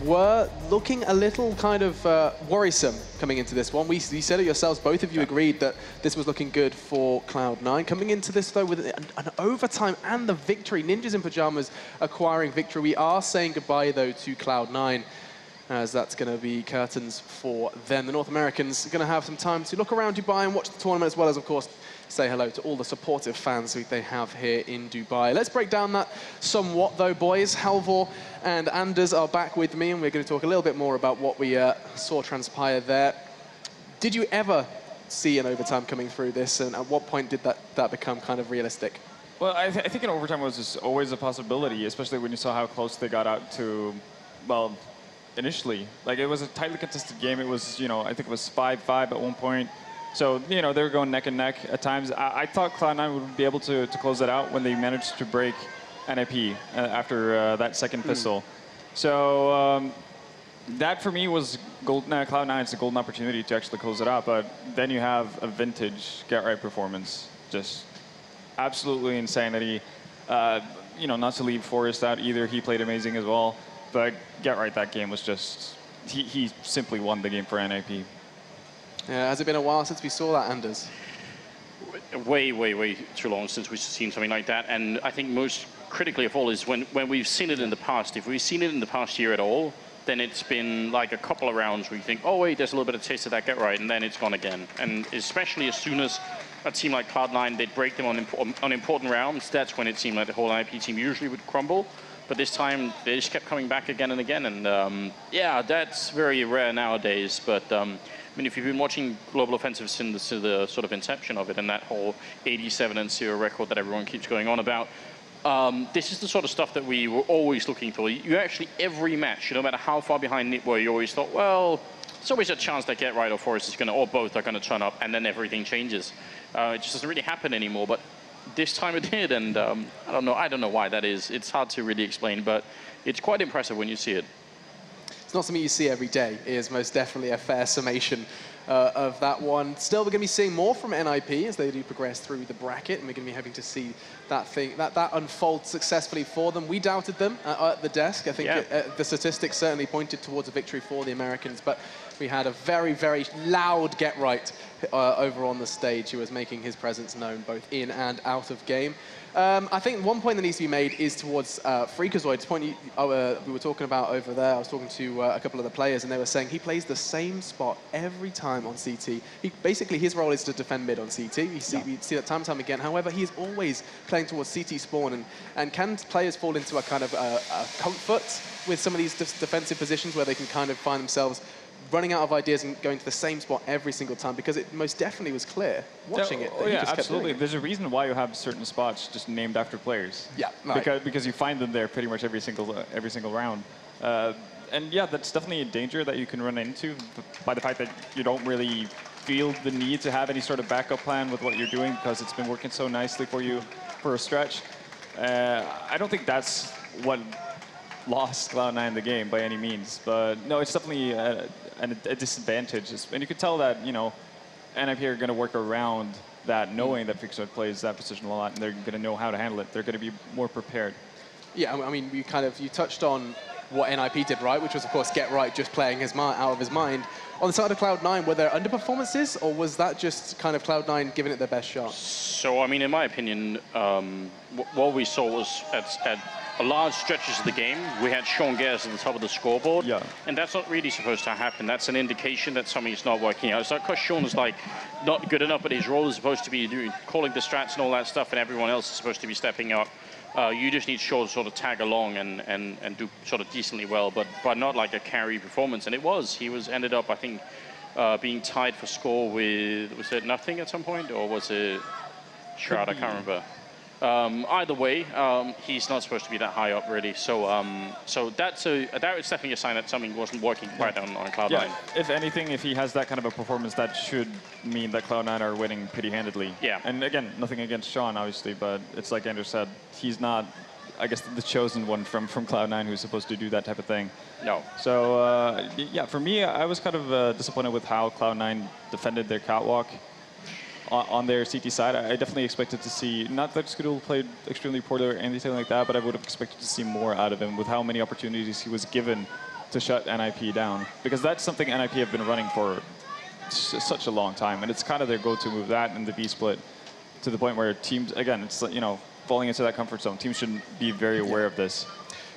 were looking a little kind of worrisome coming into this one. You said it yourselves, both of you agreed that this was looking good for Cloud9. Coming into this, though, with an overtime and the victory, Ninjas in Pyjamas acquiring victory. We are saying goodbye, though, to Cloud9, as that's going to be curtains for them. The North Americans are going to have some time to look around Dubai and watch the tournament, as well as, of course, say hello to all the supportive fans who they have here in Dubai. Let's break down that somewhat, though, boys. Halvor and Anders are back with me, and we're going to talk a little bit more about what we saw transpire there. Did you ever see an overtime coming through this, and at what point did that become kind of realistic? Well, I think an overtime was just always a possibility, especially when you saw how close they got out to, well, initially. Like, it was a tightly contested game. It was, I think it was 5-5 at one point. So, they were going neck and neck at times. I thought Cloud9 would be able to close that out when they managed to break NIP after that second pistol. So that, for me, was Cloud9's a golden opportunity to actually close it out. But then you have a vintage get-right performance. Just absolutely insanity. Not to leave Forrest out either. He played amazing as well. But get-right that game was just... He simply won the game for NIP. Yeah, has it been a while since we saw that, Anders? Way, way, way too long since we've seen something like that. And I think most critically of all is when we've seen it in the past. If we've seen it in the past year at all, then it's been like a couple of rounds where you think, oh, wait, there's a little bit of taste of that get-right, and then it's gone again. And especially as soon as a team like Cloud9, they'd break them on important rounds, that's when it seemed like the whole NIP team usually would crumble. But this time, they just kept coming back again and again. And yeah, that's very rare nowadays. But I mean, if you've been watching Global Offensive since the sort of inception of it and that whole 87-0 record that everyone keeps going on about, this is the sort of stuff that we were always looking for. You actually, every match, no matter how far behind it were, you always thought, well, there's always a chance that Get Right or Forrest is going to, or both are going to turn up, and then everything changes. It just doesn't really happen anymore. But this time it did, and I don't know why that is. It's hard to really explain, but it's quite impressive when you see it. It's not something you see every day, is most definitely a fair summation of that one. Still, we're going to be seeing more from NIP as they do progress through the bracket, and we're going to be having to see that unfold successfully for them. We doubted them at the desk. I think the statistics certainly pointed towards a victory for the Americans, but we had a very, very loud get-right over on the stage who was making his presence known both in and out of game. I think one point that needs to be made is towards Freakazoid's point we were talking about over there. I was talking to a couple of the players, and they were saying he plays the same spot every time on CT. Basically, his role is to defend mid on CT. We see that time and time again. However, he is always playing towards CT spawn, and can players fall into a kind of a comfort with some of these defensive positions where they can kind of find themselves running out of ideas and going to the same spot every single time, because it most definitely was clear watching it. Oh yeah, absolutely. There's a reason why you have certain spots just named after players. Yeah, right. because you find them there pretty much every single round. And yeah, that's definitely a danger that you can run into by the fact that you don't really feel the need to have any sort of backup plan with what you're doing, because it's been working so nicely for you for a stretch. I don't think that's what lost Cloud9 the game by any means, but no, it's definitely a disadvantage. And you could tell that, NIP are going to work around that, knowing that Freakazoid plays that position a lot, and they're going to know how to handle it. They're going to be more prepared. Yeah, I mean, you touched on what NIP did right, which was, of course, get right, just playing out of his mind. On the side of Cloud9, were there underperformances, or was that just kind of Cloud9 giving it their best shot? So, I mean, in my opinion, what we saw was at large stretches of the game, we had Sean Gares at the top of the scoreboard, and that's not really supposed to happen. That's an indication that something's not working out. It's like, because Sean is like not good enough, but his role is supposed to be calling the strats and all that stuff, and everyone else is supposed to be stepping up. You just need Sean to sort of tag along and do sort of decently well, but not like a carry performance. And it was. He ended up, I think, being tied for score with, was it Nothing at some point, or was it Shroud? I can't remember. Either way, he's not supposed to be that high up, really. So, so that is definitely a sign that something wasn't working quite on Cloud9. Yeah, if anything, if he has that kind of a performance, that should mean that Cloud9 are winning pretty handedly. Yeah. And again, nothing against Sean, obviously, but it's like Andrew said, he's not, I guess, the chosen one from Cloud9 who's supposed to do that type of thing. No. So, yeah, for me, I was kind of disappointed with how Cloud9 defended their catwalk. On their CT side, I definitely expected to see, not that Skittle played extremely poorly or anything like that, but I would have expected to see more out of him with how many opportunities he was given to shut NIP down. Because that's something NIP have been running for such a long time, and it's kind of their go-to move, that and the B-split, to the point where teams, again, it's, you know, falling into that comfort zone. Teams should be very aware of this.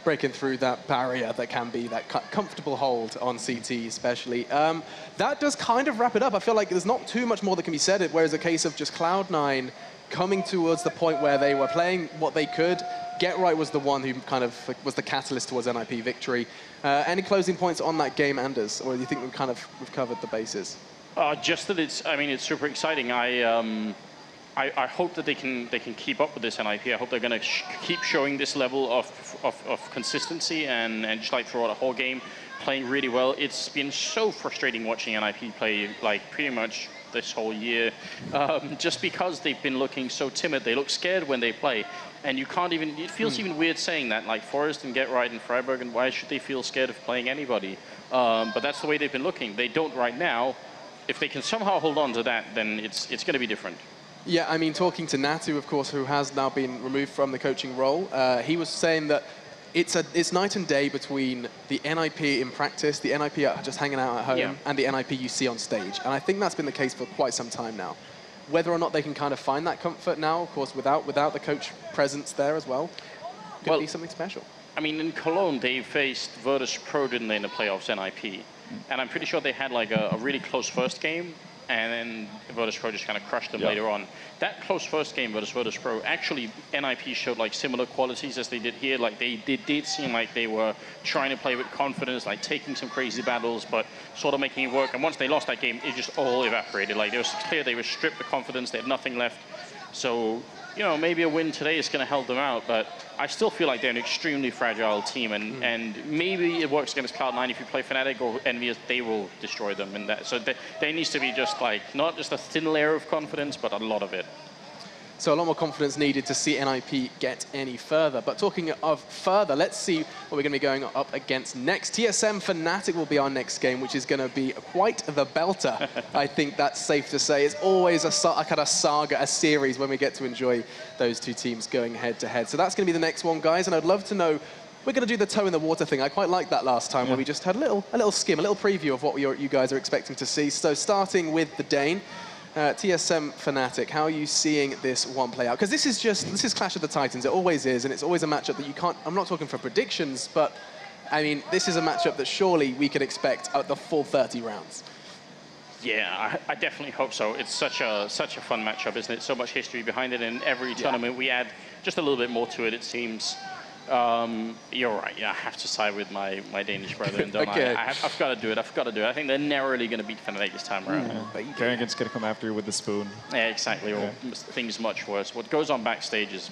Breaking through that barrier that can be that comfortable hold on CT especially. That does kind of wrap it up. I feel like there's not too much more that can be said, whereas a case of just Cloud9 coming towards the point where they were playing what they could. Get Right was the one who kind of was the catalyst towards NIP victory. Any closing points on that game, Anders, or do you think we've covered the bases? Just that it's, I mean, it's super exciting. I hope that they can keep up with this NIP. I hope they're going to keep showing this level of consistency and just like throughout the whole game, playing really well. It's been so frustrating watching NIP play like pretty much this whole year, just because they've been looking so timid. They look scared when they play, and you can't even. It feels even weird saying that. Like Forrest and Get Right and Freiburg, and why should they feel scared of playing anybody? But that's the way they've been looking. They don't right now. If they can somehow hold on to that, then it's going to be different. Yeah, I mean, talking to Natu, of course, who has now been removed from the coaching role, he was saying that it's night and day between the NIP in practice, the NIP just hanging out at home, and the NIP you see on stage. And I think that's been the case for quite some time now. Whether or not they can kind of find that comfort now, of course, without the coach presence there as well, could be something special. I mean, in Cologne, they faced Virtus Pro, didn't they, in the playoffs, NIP. And I'm pretty sure they had like a really close first game, and then Virtus Pro just kind of crushed them later on. That close first game versus Virtus Pro, actually NIP showed like similar qualities as they did here. Like they did seem like they were trying to play with confidence, like taking some crazy battles, but sort of making it work. And once they lost that game, it just all evaporated. Like it was clear they were stripped of confidence, they had nothing left. So, you know, maybe a win today is going to help them out, but I still feel like they're an extremely fragile team, and maybe it works against Cloud9 if you play Fnatic or Envious, they will destroy them. And that, so there needs to be just like, not just a thin layer of confidence, but a lot of it. So a lot more confidence needed to see NIP get any further. But talking of further, let's see what we're going to be going up against next. TSM Fnatic will be our next game, which is going to be quite the belter. I think that's safe to say. It's always a kind of saga, a series when we get to enjoy those two teams going head-to-head. So that's going to be the next one, guys. And I'd love to know, we're going to do the toe in the water thing. I quite liked that last time, where we just had a little skim, a little preview of what you guys are expecting to see. So starting with the Dane. TSM Fnatic, how are you seeing this one play out? Because this is Clash of the Titans. It always is, and it's always a matchup that you can't. I'm not talking for predictions, but I mean, this is a matchup that surely we can expect at the full 30 rounds. Yeah, I definitely hope so. It's such a fun matchup, isn't it? So much history behind it, and every tournament we add just a little bit more to it. It seems. You're right. Yeah, I have to side with my Danish brethren, don't okay. I've got to do it. I've got to do it. I think they're narrowly going to beat Fnatic this time around. Kerrigan's going to come after you with the spoon. Yeah, exactly. Or things much worse. What goes on backstage is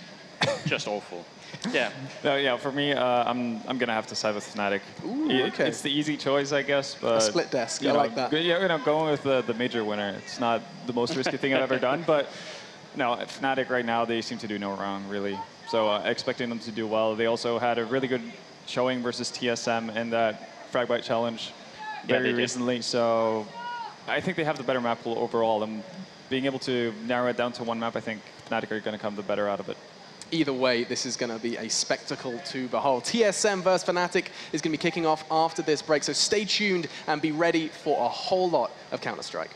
just awful. Yeah. No, yeah. For me, I'm going to have to side with Fnatic. Ooh, okay. It's the easy choice, I guess. But a split desk. I like that. Yeah, going with the major winner. It's not the most risky thing I've ever done, but no, Fnatic right now, they seem to do no wrong, really. So expecting them to do well. They also had a really good showing versus TSM in that Fragbite challenge very recently. So I think they have the better map pool overall. And being able to narrow it down to one map, I think Fnatic are going to come the better out of it. Either way, this is going to be a spectacle to behold. TSM versus Fnatic is going to be kicking off after this break, so stay tuned and be ready for a whole lot of Counter-Strike.